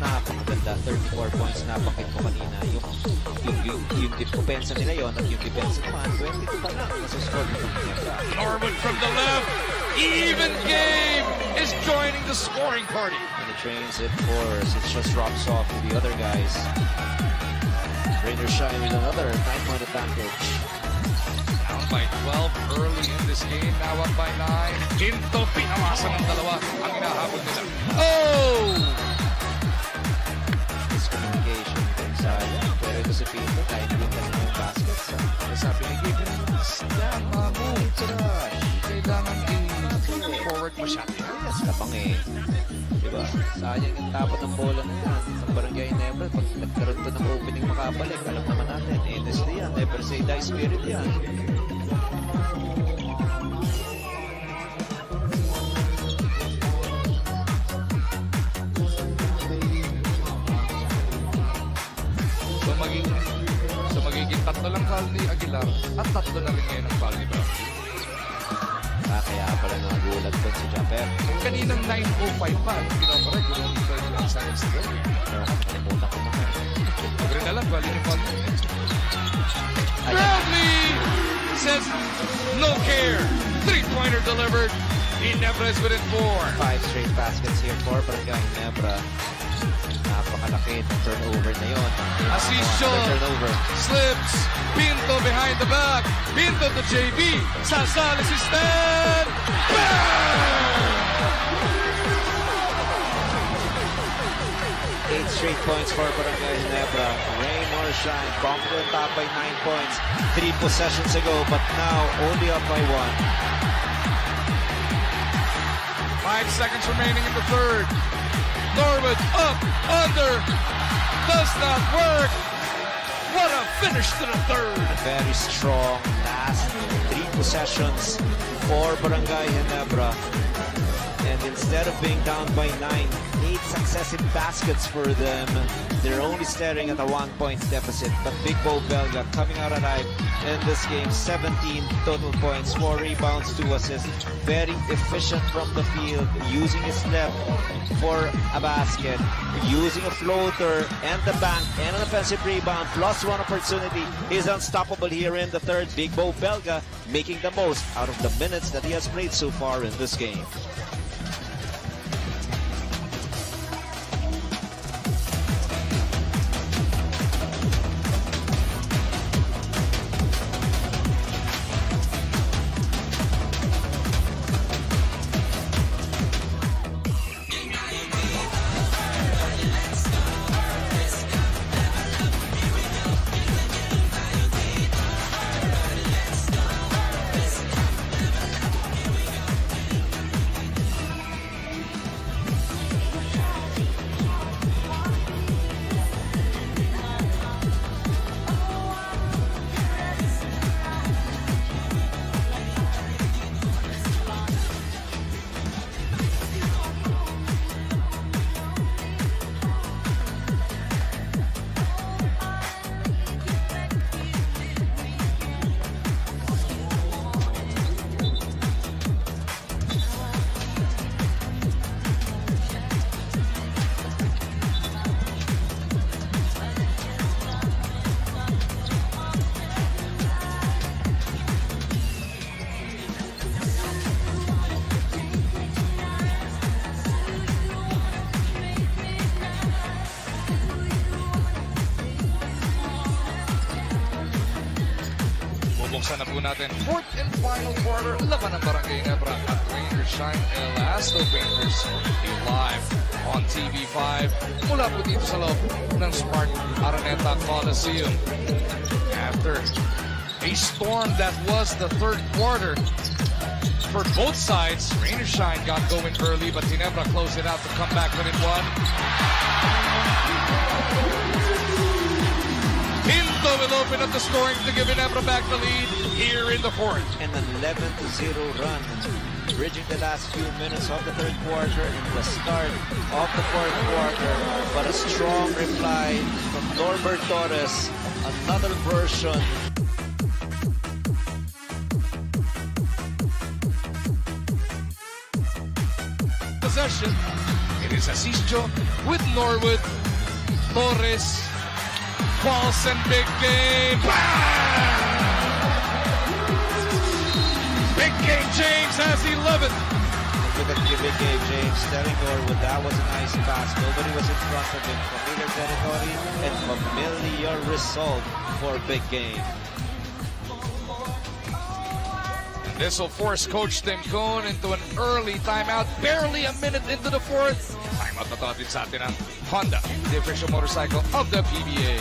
napakaganda. 34 points, napakit ko kanina. Yung offense nila yon at yung defense naman, 22 pa lang. Nasuscore nito. Norwood from the left. Even game is joining the scoring party. And he trains it force. It just drops off to the other guys. Rain or Shine with another 9-point advantage. Down by 12 early in this game. Now up by 9. Pinto, pinawasan ng dalawa ang hinahabol nila. Oh! Miscommunication from Sayang. Pero ito si Pinto, kahit din kasi ng baskets. Sabi ni Given, stand my move to the rush. Kailangan i-forward mo siya. Yes, kapang eh. Diba? Sayang yung tapat ng bola na yan. Sa Barangay Ginebra, pag nagkaroon to ng opening makabalik, alam naman natin, NSD yan. Never say die spirit yan. So magiging tatlo lang foul ni Aguilar at tatlo na rin ngayon ang foul ni Brown. Kaya pala nagulat doon si Japper. Kaninang 9:05 pa, pinokorek, gulong 30 seconds to go. Pero nakalimutan ko na. Pero na lang, bali yung foul. Bradley says no care. 3-pointer delivered. Ginebra is within 4. 5 straight baskets here for Barangay Ginebra. Napakalaki ng turnover na yun. Asisio slips. Pinto behind the back. Pinto to JB. Sasali si Stan. Bang! 8 straight points for Barangay Ginebra. Rain or shine. Confident top by 9 points. 3 possessions ago, but now only up by 1. 5 seconds remaining in the third. Norwood up, under, does not work. What a finish to the third. Very strong last 3 possessions for Barangay Ginebra. And instead of being down by 9, 8 successive baskets for them. They're only staring at a 1-point deficit. But Big Bo Belga coming out alive in this game. 17 total points, 4 rebounds, 2 assists. Very efficient from the field, using his left for a basket, using a floater and the bank and an offensive rebound, plus 1 opportunity. He's unstoppable here in the third. Big Bo Belga making the most out of the minutes that he has played so far in this game. Bubuksan na po natin. Fourth and final quarter. Laban ng Barangay Ginebra at Rangers Shine Elasto Painters live on TV5 mula po dito sa loob ng Smart Araneta Coliseum. After a storm that was the third quarter for both sides, Rangers Shine got going early, but Ginebra closed it out to come back within 1. Hinto will open up the scoring to give Ginebra back the lead here in the fourth. And an 11-0 run, bridging the last few minutes of the third quarter and the start of the fourth quarter. But a strong reply from Norbert Torres, another version. Possession. It is Asisio with Norwood. Torres. False and big game. Big game James has 11. Look at Big Game James telling Norwood that was a nice pass. Nobody was in front of him. Familiar territory and familiar result for Big Game. And this will force Coach Tim Cone into an early timeout. Barely a minute into the fourth. Timeout na tatid sa atin ang Honda, the official motorcycle of the PBA.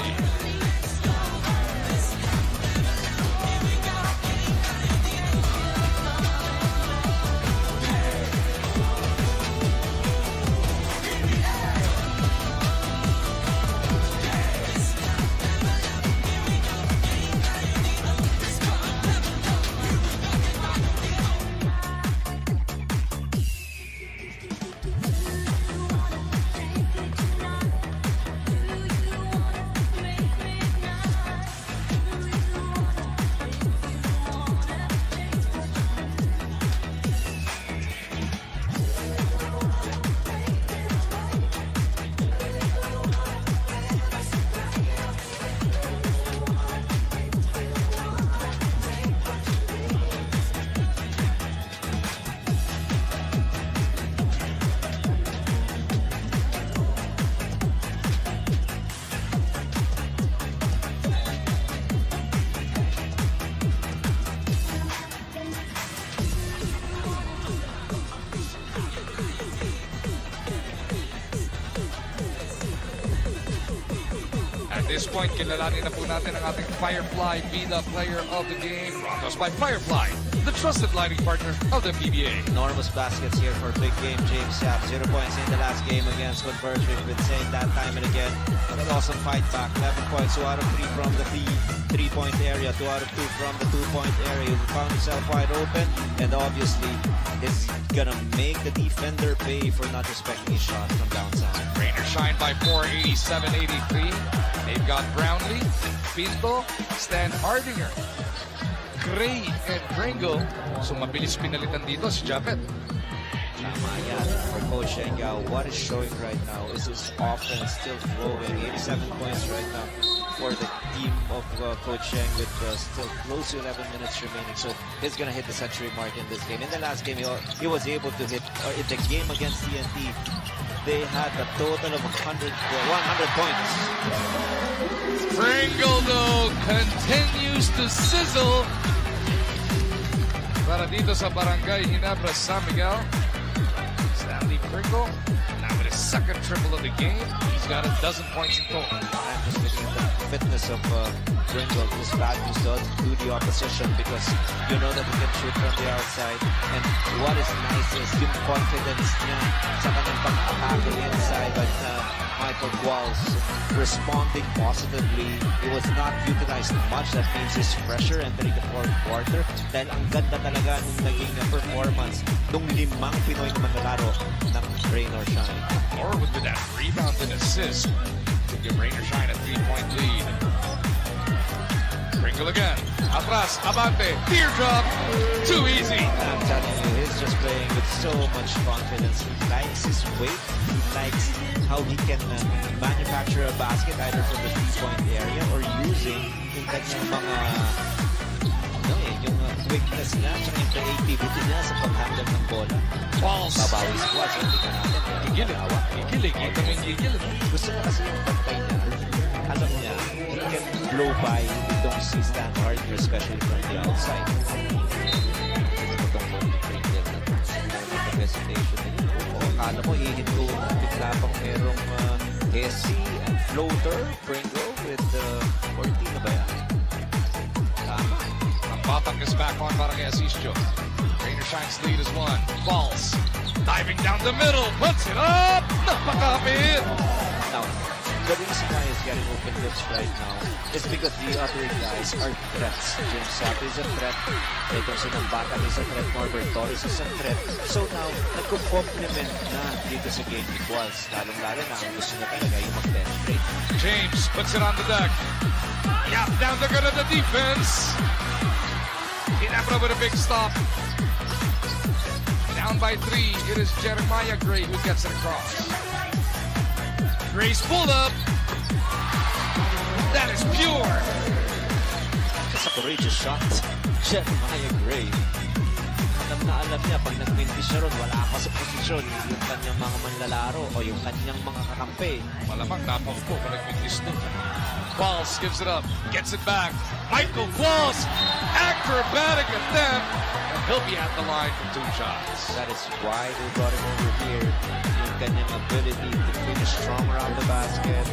At this point, kilalanin na po natin ang ating Firefly Bida Player of the Game. Brought to us by Firefly the trusted lighting partner of the PBA. Enormous baskets here for big game James Yap. 0 points in the last game against Converge. We've been saying that time and again. But an awesome fight back. 11 points, 2 out of 3 from the three-point area, 2 out of 2 from the 2-point area. He found himself wide open, and obviously is gonna make the defender pay for not respecting his shot from downside. Rainer shine by 4, 87-83. They've got Brownlee, Pinto, Stan Hardinger, Gray, and Pringle. So mabilis pinalitan dito si Japet. Tama yan for Coach Shengyao. What is showing right now is his offense still flowing. 87 points right now for the team of Coach Sheng with still close to 11 minutes remaining. So he's going to hit the century mark in this game. In the last game, he was able to hit, in the game against TNT, they had a total of 100 points. Pringle, though, continues to sizzle. Para dito sa Barangay Ginebra, San Miguel. Stanley Pringle, now with his second triple of the game. He's got 12 points in total. I'm just looking at the fitness of Pringle. His values does do the opposition because you know that he can shoot from the outside. And what is nice is yung confidence niya sa kanyang pag-atake inside. But Michael Qualls responding positively. He was not utilized much. That means his pressure entering the fourth quarter. Dahil ang ganda talaga nung naging performance nung 5 Pinoy na manlalaro ng Rain or Shine. Or with that rebound and assist to give Rain or Shine a 3-point lead. Pringle again. Atras, Abante, teardrop. Too easy. I'm telling you, he's just playing with so much confidence. He likes his weight. He likes how he can manufacture a basket either from the 3-point area or using yung kanyang mga yung quickness niya at yung creativity niya sa pag-handle ng bola. False. Babawi squad. Hindi ka natin. Gigilig. Gigilig. Gusto niya kasi yung pantay niya. Alam niya, he can blow by itong si Stan Hardinger, especially from the outside. Itong Pringle na the presentation niya. Akala mo, ihinto bigla pang merong SC and floater, Pringle with 14 na ba yan? Tama. Ang batang is back on para kay Asisio. Rainer Shine's lead is 1. False. Diving down the middle. Puts it up. Napakapit. Now, the reason why he's getting open looks right now is because the other guys are threats. James Sapp is a threat. Itong Sinambatan is a threat. Norbert Torres is a threat. So now, nagko-complement na dito sa game equals. Lalong-lalo na ang gusto niya talaga yung mag-penetrate. James puts it on the deck. Yeah, down the good of the defense. Ginebra with a big stop. Down by 3. It is Jeremiah Gray who gets it across. Gray's pulled up. That is pure. It's a courageous shot. Jeremiah Gray. Alam niya, pag nag-20 siya ron, wala pa sa posisyon yung kanyang mga manlalaro o yung kanyang mga kakampi. Malamang napaupo pa nag-finish doon. Qualls gives it up. Gets it back. Michael Qualls. Acrobatic attempt. And he'll be at the line for 2 shots. That is why they brought him over here. Yung kanyang ability to finish strong around the basket.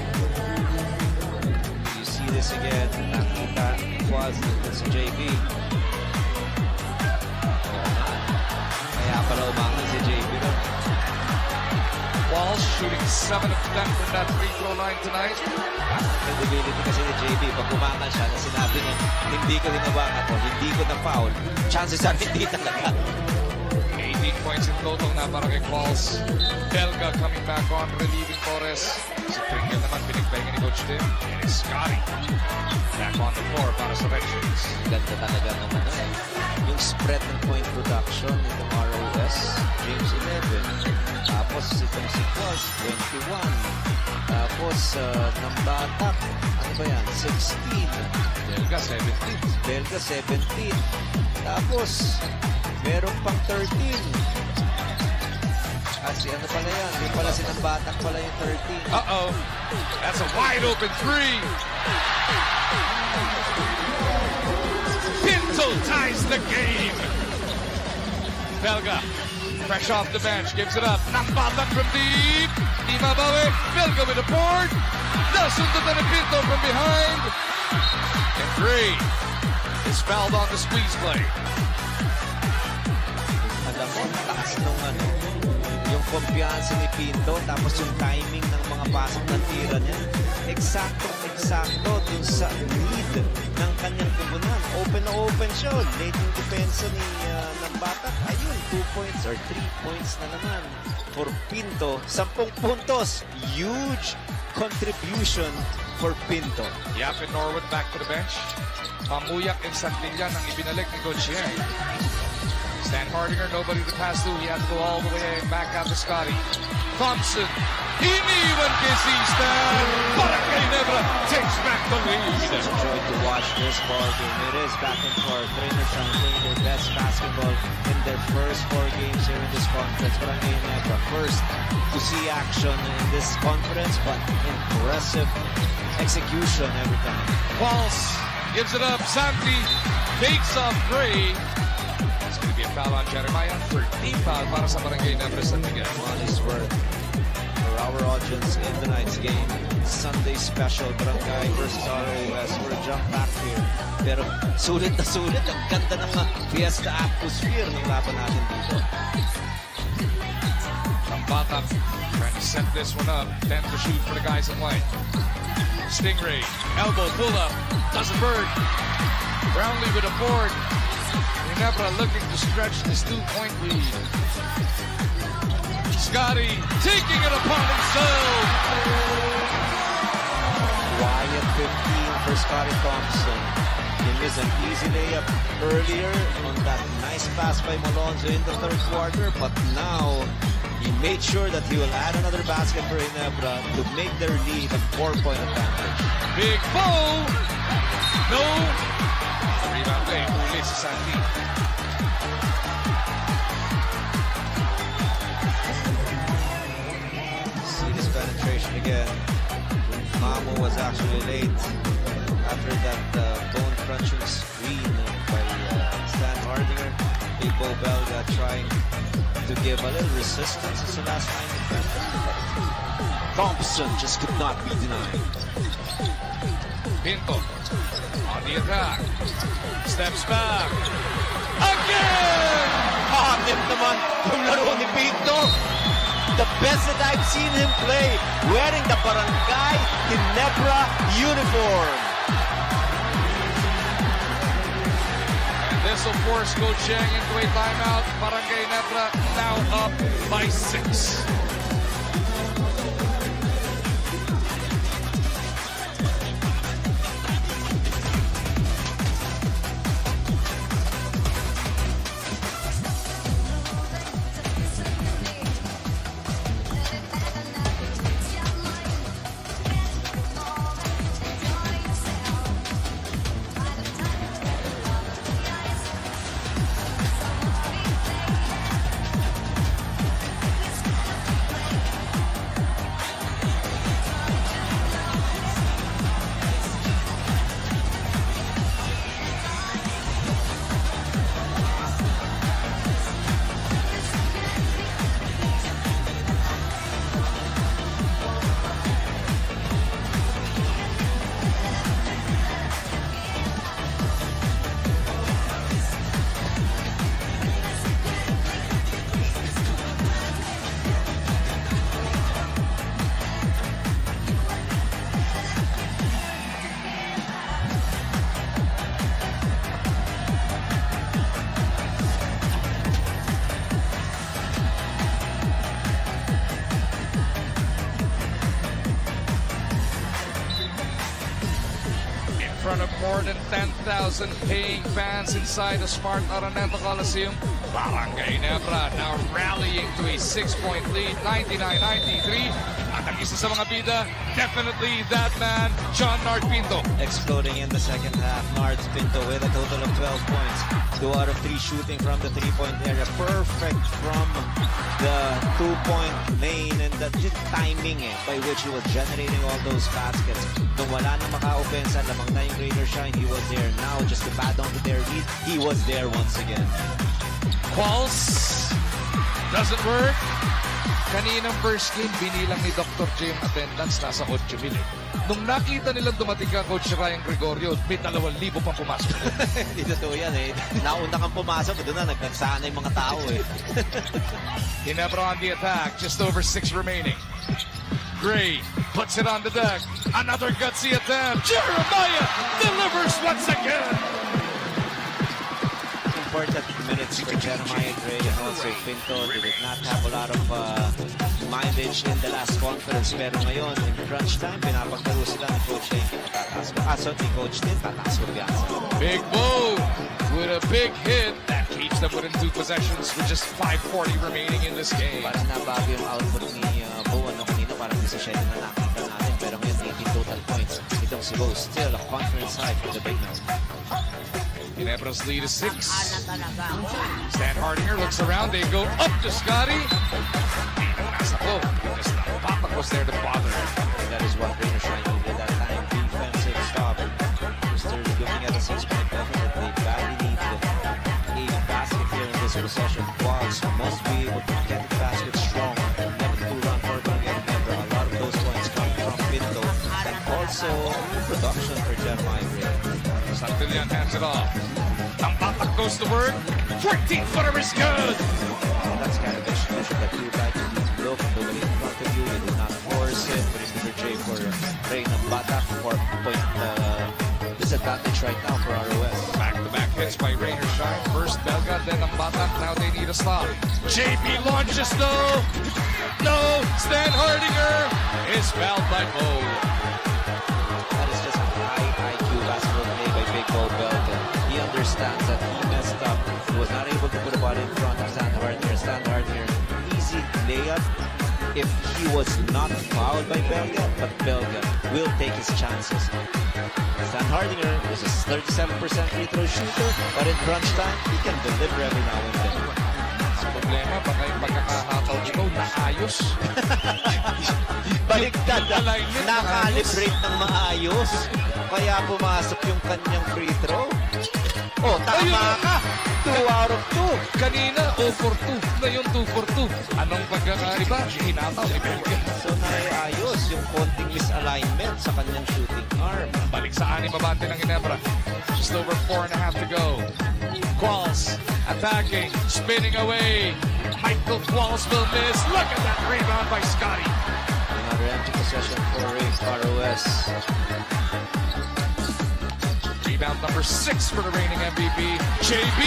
You see this again. Nakita Qualls sa JB. Kaya pala umangan si JB ron. Qualls shooting 7 of 10 from that free throw line tonight. Credibility kasi ni JB. Pag umangan siya na sinabi niya, hindi ko hinabangan to, hindi ko na-foul. Chances are hindi talaga. 18 points in total na para kay Qualls. Belga coming back on, relieving Torres. Si Pringle naman, pinigpahinga ni Coach Tim. And it's Scotty back on the floor para sa Red Shirts. Ganda talaga naman yung spread ng point production nitong ROS. James 11. Tapos itong si Qualls, 21. Tapos ng Batak, ano ba yan? 16. Belga, 17. Belga, 17. Tapos, meron pang 13. Si ano pala yan? Yung pala sinang Batak pala yung 13. Uh-oh. That's a wide open 3. Pinto ties the game. Belga, fresh off the bench, gives it up. Nambatan from deep. Di mabawi. Belga with a board. Nasunod na ni Pinto from behind. And Gray is fouled on the squeeze play. taas nung yung kumpiyansa ni Pinto, tapos yung timing ng mga pasok ng tira niya. Eksakto dun sa lead ng kanyang kubunan. Open na open siya. Late yung depensa ng Batak. Ayun, 2 points or 3 points na naman for Pinto. 10 puntos. Huge contribution for Pinto. Yapin Norwood back to the bench. Mamuyak and Santillan ang ibinalik ni Coach Yang. Stan Hardinger, nobody to pass through. He had to go all the way back out to Scotty. Thompson, iniwan kay si Stan. Barangay Ginebra takes back the lead. Enjoyed to watch this ball game. It is back and forth. Trainers are playing their best basketball in their first 4 games here in this conference. Barangay Ginebra first to see action in this conference, but impressive execution every time. Walsh gives it up. Santi takes off Gray. It's going to be a foul on Jeremiah. 13 foul para sa Barangay Ginebra San Miguel. Money's worth for our audience in tonight's game. Sunday special, Barangay versus ROS. We're jump back here. Pero sulit na sulit. Ang ganda ng fiesta atmosphere ng laban natin dito. Batak trying to set this one up. 10 to shoot for the guys in white. Stingray, elbow, pull up, doesn't work. Brownlee with a board. Ginebra looking to stretch this 2-point lead. Scotty taking it upon himself. Quiet 15 for Scotty Thompson. He missed an easy layup earlier on that nice pass by Malonzo in the third quarter, but now he made sure that he will add another basket for Ginebra to make their lead a 4-point advantage. Big Bo! No! Rebound play. Uli si Santi. See this penetration again. Mamu was actually late after that bone-crunching screen by Stan Hardinger. Big Bo Belga trying to give a little resistance as the last line of defense. Thompson just could not be denied. Pinto on the attack. Steps back. Again! Hotip naman yung laro ni Pinto. The best that I've seen him play, wearing the Barangay Ginebra uniform. And this will force Coach Yang into a timeout. Barangay Ginebra now up by 6. Front of more than 10,000 paying fans inside the Smart Araneta Coliseum. Barangay Ginebra now rallying to a 6-point lead, 99-93. At ang isa sa mga bida, definitely that man, John Nard Pinto. Exploding in the second half, Nards Pinto with a total of 12 points. 2 out of 3 shooting from the 3-point area. Perfect from the 2-point lane, and the timing by which he was generating all those baskets. Nung wala na maka-offensa, lamang na yung Greater Shine, he was there. Now, just to add on to their lead, he was there once again. Qualls doesn't work. Kaninang first game, binilang ni Dr. J yung attendance, nasa 8,000. Nung nakita nilang dumating ka, Coach Ryan Gregorio, may 2,000 pang pumasok. Hindi totoo yan eh. Nauna kang pumasok, doon na nagdagsana yung mga tao eh. Ginebra on the attack, just over 6 remaining. Gray puts it on the deck. Another gutsy attempt. Jeremiah delivers once again. Important minutes for Jeremiah Gray and also Pinto. They did not have a lot of mileage in the last conference. Pero ngayon, in crunch time, pinapagkaro sila ng Coach Shane. Tataas ko. Ni Coach din, tataas ko piyansa. Big move with a big hit. That keeps them within 2 possessions with just 5:40 remaining in this game. Parang nabago yung output ni Bowen kanina. Parang 17 na nakita natin. Pero ngayon, 18 total points. Itong si Bo, still a conference high for the big man. Ginebra's lead is 6. Na talaga ako. Stan Hardinger looks around. They go up to Scotty. Oh, just the pop was there to bother him. That is what Rainer Shine needed that time. Defensive stop. Still looking at a 6-point deficit. They badly need a basket here in this possession. Quads must be able to get the basket strong. Never to run for Barangay Ginebra. A lot of those points come from Pinto. And also production for Jeremiah Gray. Santillan hands it off. Tampatak goes to work. 14-footer is good. That's kind of a situation that you like to look nobody in front of you. You do not force it. But it's the J for Ray ng Batak. 4-point disadvantage right now for ROS. Back-to-back hits by Rainer Shine. First Belga, then ang Batak. Now they need a stop. JP launches though. No, Stan Hardinger is fouled by Bo. That is just a high IQ basketball play by Big Bo Belga. He understands that he messed up. He was not able to put a ball in front of Stan Hardinger. Stan Hardinger, easy layup if he was not fouled by Belga, but Belga will take his chances. Stan Hardinger is a 37% free throw shooter, but in crunch time, he can deliver every now and then. Problema, baka yung pagkakahataw nito, naayos. Baligtad, nakalibrate ng maayos. Kaya pumasok yung kanyang free throw. Oh, tama ka! 2 out of 2. Kanina, 0 for 2. Ngayon, 2 for 2. Anong pagkakaiba? Hinataw ni Belga. So, naiayos yung konting misalignment sa kanyang shooting arm. Balik sa 6 abante ng Ginebra. Just over 4.5 to go. Qualls attacking, spinning away. Michael Qualls will miss. Look at that rebound by Scotty. Another empty possession for ROS. Rebound number 6 for the reigning MVP, JB.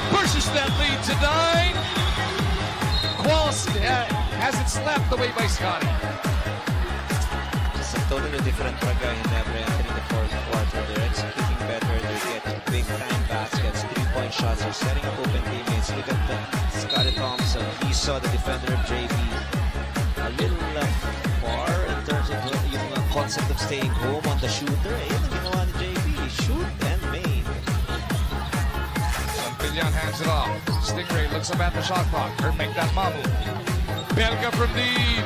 Pushes that lead to 9. Qualls has it slapped away by Scotty. It's a totally different Barangay Ginebra entering the fourth quarter. They're executing better. They're getting big-time baskets, 3-point shots. They're setting up open teammates. Look at Scotty Thompson. He saw the defender of JB a little far in terms of yung concept of staying home on the shooter. Ayun ang ginawa ni JB. Shoot and made. Santillan hands it off. Stingray looks up at the shot clock. Or make that mamu. Belga from deep.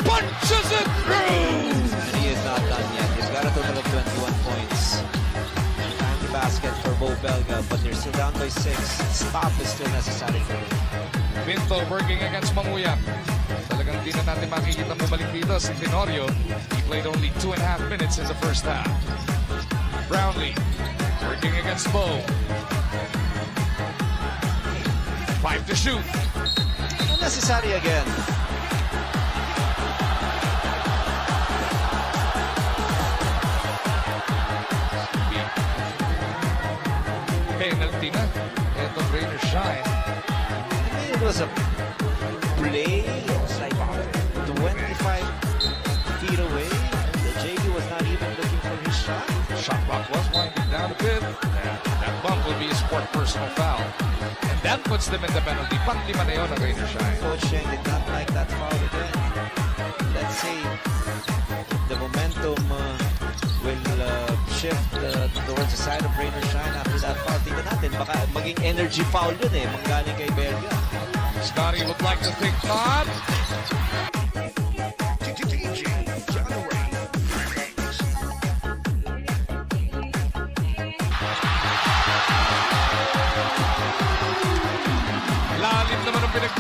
Punches it through! And he is not done yet. He's got a total of 21 points. Tiny basket for Bo Belga, but they're still down by 6. Stop is still necessary for him. Pinto working against Mamuya. Talagang di na natin makikita bumalik dito si Tenorio. He played only 2.5 minutes in the first half. Brownlee working against Bo. 5 to shoot. Unnecessary again. Penalty na. Itong Rainer Shine. It was a play. It was like 25 feet away. And the JB was not even looking for his shot. Shot clock was winding down a bit. That bump will be a sport personal foul. And that puts them in the penalty. Pang-5 na yun ang Rainer Shine. Coach Sheng did not like that foul again. Let's say the momentum will shift towards the side of Rainer Shine after that foul. Tingnan natin, baka maging energy foul yun eh, manggaling kay Belga. Scotty would like to think not.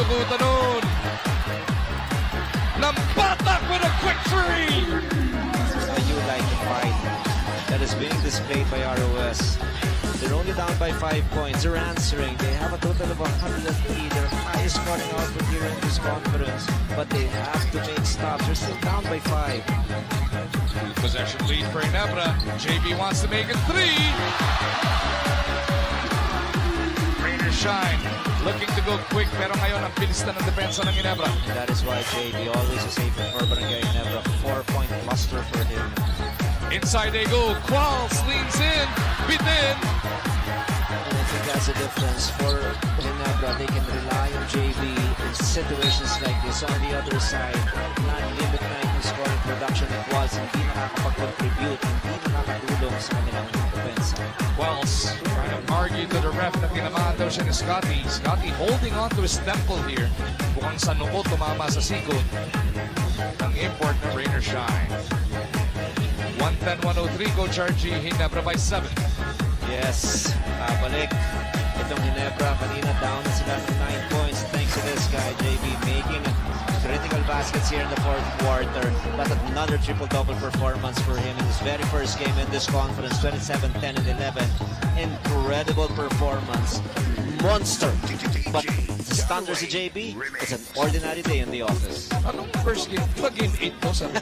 Sukutan nun. Nambatak with a quick three. How you like the fight that is being displayed by ROS. They're only down by 5 points. They're answering. They have a total of 103. Their highest scoring output here in this conference. But they have to make stops. They're still down by 5. Possession lead for Ginebra. JB wants to make it 3. Rainer Shine looking to go quick, pero ngayon ang bilis na ng depensa ng Ginebra. That is why JB always is safe for Barangay Ginebra. 4-point cluster for him. Inside they go. Qualls leans in. Bitin. And I think that's the difference for Ginebra. They can rely on JB in situations like this. On the other side, not limit na yung scoring production it was. Hindi nakakapag-contribute. Hindi nakakatulong sa kanilang depensa. Qualls trying to argue to the ref na tinamaan daw siya ni Scotty. Scotty holding on to his temple here. Mukhang sa noo tumama sa sikod ng import ng Rainer Shine. 110-103, Coach RG, Ginebra by 7. Yes, balik. Itong Ginebra, kanina down na sila ng 9 points. Thanks to this guy, JB, making critical baskets here in the fourth quarter. That's another triple-double performance for him in his very first game in this conference. 27, 10, and 11. Incredible performance. Monster. But sa standard si JB, it's an ordinary day in the office. Anong first game? Diba game 8 to? Sabi?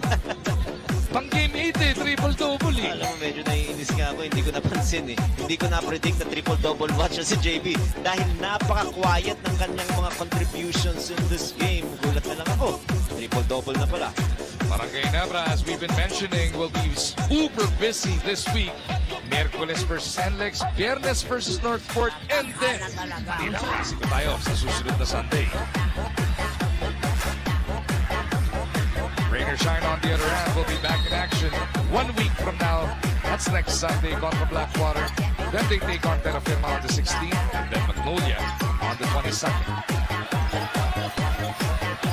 Pang game 8 eh, triple-double eh. Alam mo, medyo naiinis nga ako, hindi ko napansin eh. Hindi ko na-predict na triple-double watcher si JB dahil napaka-quiet ng kanyang mga contributions in this game. Gulat na lang ako. Triple-double na pala. Barangay Ginebra, as we've been mentioning, will be super busy this week. Miyerkules versus NLEX, Biyernes versus Northport, and then dito klasiko tayo sa susunod na Sunday. Rainer Shine on the other hand will be back in action 1 week from now. That's next Sunday contra Blackwater. Then they take on Terra Firma on the 16th and then Magnolia on the 22nd.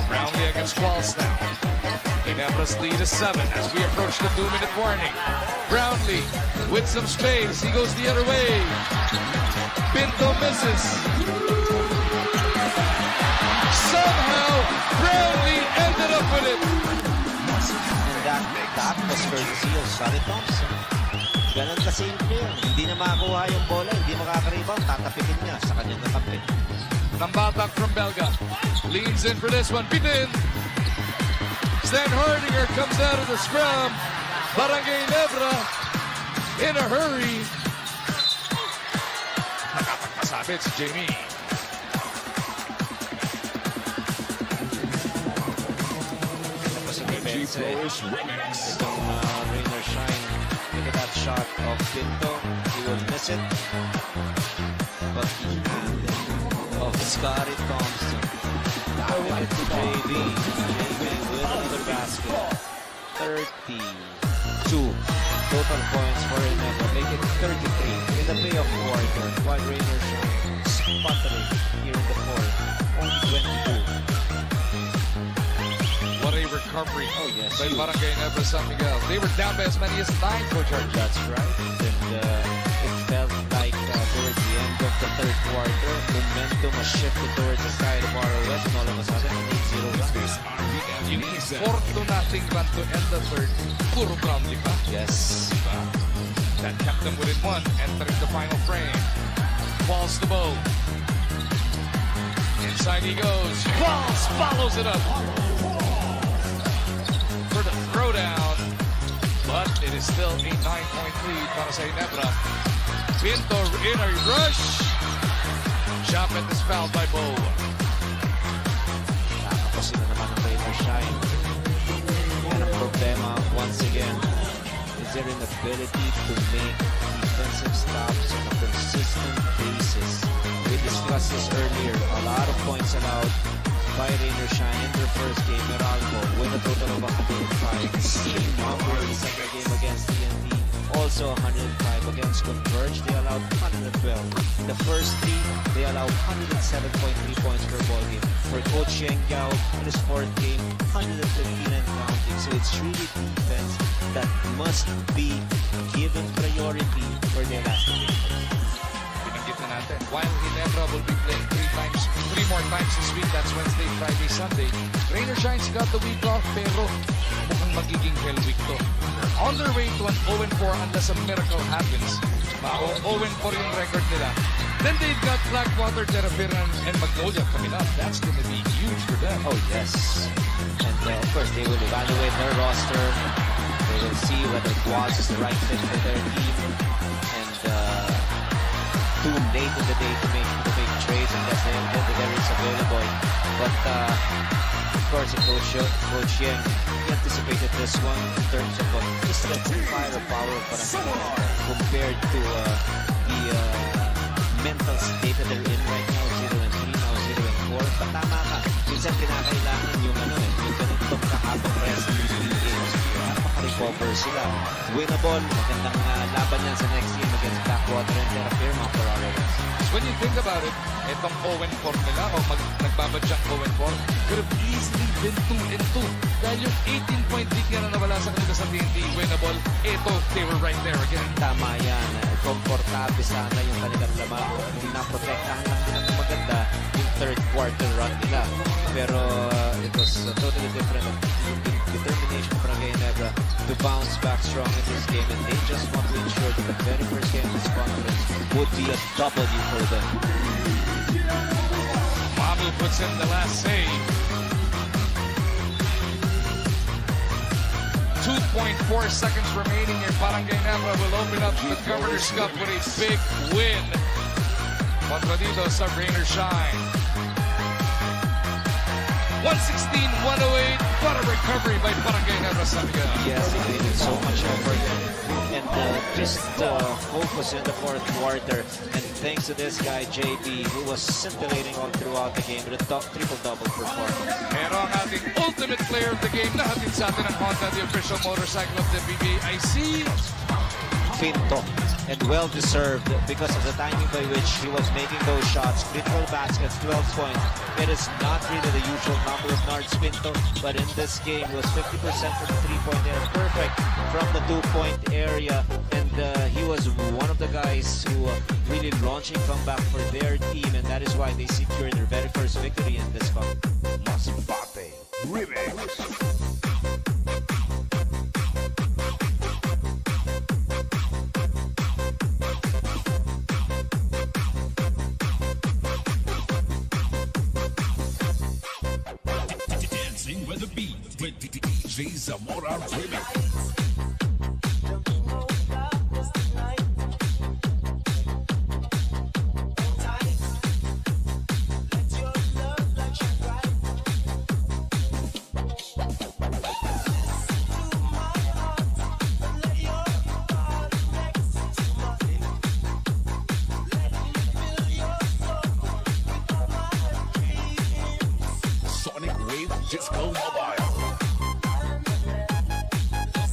Brownlee against Qualls now. Ginebra's lead is 7 as we approach the 2-minute warning. Brownlee with some space. He goes the other way. Pinto misses. Somehow Brownlee ended up with it. And that was courtesy of Scotty Thompson. Ganun kasimple yun. Hindi na makakuha yung bola, hindi makaka-rebound, tatapikin niya sa kanyang nakampi. Nambatak from Belga. Leans in for this one. Bitin. Stan Hardinger comes out of the scrum. Barangay Ginebra in a hurry. Nakapagpasabit si Jamie. Itong Rainer Shine, look at that shot of Pinto. He will miss it. But the hand of Scotty Thompson. Giving it to JB. JB with another basket. 32 total points for Ginebra. Make it 33 in the playoff quarter. While Rainer Shine sputtering here in the fourth. Only 22. What a recovery by huge. Barangay Ginebra San Miguel. They were down by as many as 9, Coach Archie. That's right. And it felt like towards the end of the third quarter, momentum was shifted towards the side of ROS, and all of a sudden, an 8-0 run. Yung fortunating run to end the third, puro Brownlee pa. Yes. That kept them within 1, entering the final frame. Falls the bow. Inside he goes. Qualls follows it up for the throwdown. But it is still a 9-point lead para sa Ginebra. Pinto in a rush. Chapman is fouled by Bo. Nakapos na naman ang Rainer Shine. Yan ang problema once again. Is their inability to make defensive stops on a consistent basis. We discussed this earlier. A lot of points allowed by Rainer Shine in their first game. Meralco with a total of 105. Same number in the second game against TNT. Also 105 against Converge. They allowed 112. In the first three, they allowed 107.3 points per ball game. For Coach Shengyao in his fourth game, 115 and counting. So it's really defense that must be given priority for the Elasto. Binanggit na natin. While Ginebra will be playing three more times this week, that's Wednesday, Friday, Sunday. Rain or Shines got the week off, pero mukhang magiging hell week to. They're on their way to an 0-4 unless a miracle happens. 0-4 yung record nila. Then they've got Blackwater, Terraferan, and Magnolia coming up. That's going to be huge for them. Oh, yes. And of course, they will evaluate their roster. They will see whether Quaz is the right fit for their team. And too late in the day to make trades unless there is available. But of course, Coach Yang, he anticipated this one in terms of just the firepower compared to the mental state that they're in right now, 0-3, now 0-4. But tama ka, minsan kinakailangan yung ganitong kakapang rest in these games. Napaka-recover sila. Winnable, magandang laban yan sa next game against Blackwater and Terraferan, mga Pararos. When you think about it, itong 0-4 nila, o nagbabadyang 0-4, could have easily been 2-2. Dahil yung 18-point lead nga na nawala sa kanila sa TNT, winnable, ito, they were right there again. Tama yan. Komportable sana yung kanilang lamang. Pinaprotektahan lang din ng maganda yung third quarter run nila. Pero it was totally different. The determination of Barangay Ginebra to bounce back strong in this game, and they just want to ensure that the very first game of this conference would be a W for them. Mamu puts in the last save. 2.4 seconds remaining, and Barangay Ginebra will open up the Governor's Cup with a big win. Contra dito sa Rain or Shine. 116-108. What a recovery by Barangay Ginebra, San Miguel. Yes, he needed so much effort and just focus in the fourth quarter. And thanks to this guy, JB, who was scintillating all throughout the game with a triple-double performance. Pero ang ating ultimate player of the game, nahatid sa atin ang Honda, the official motorcycle of the PBA. I see Pinto, and well-deserved because of the timing by which he was making those shots. Critical baskets, 12 points. It is not really the usual number of Nards Pinto, but in this game it was 50% from the three-point area, perfect from the two-point area, and he was one of the guys who really launching comeback for their team, and that is why they secured their very first victory in this cup. Masbate Remix. Dancing with the beat with DJ Zamora Remix. Disco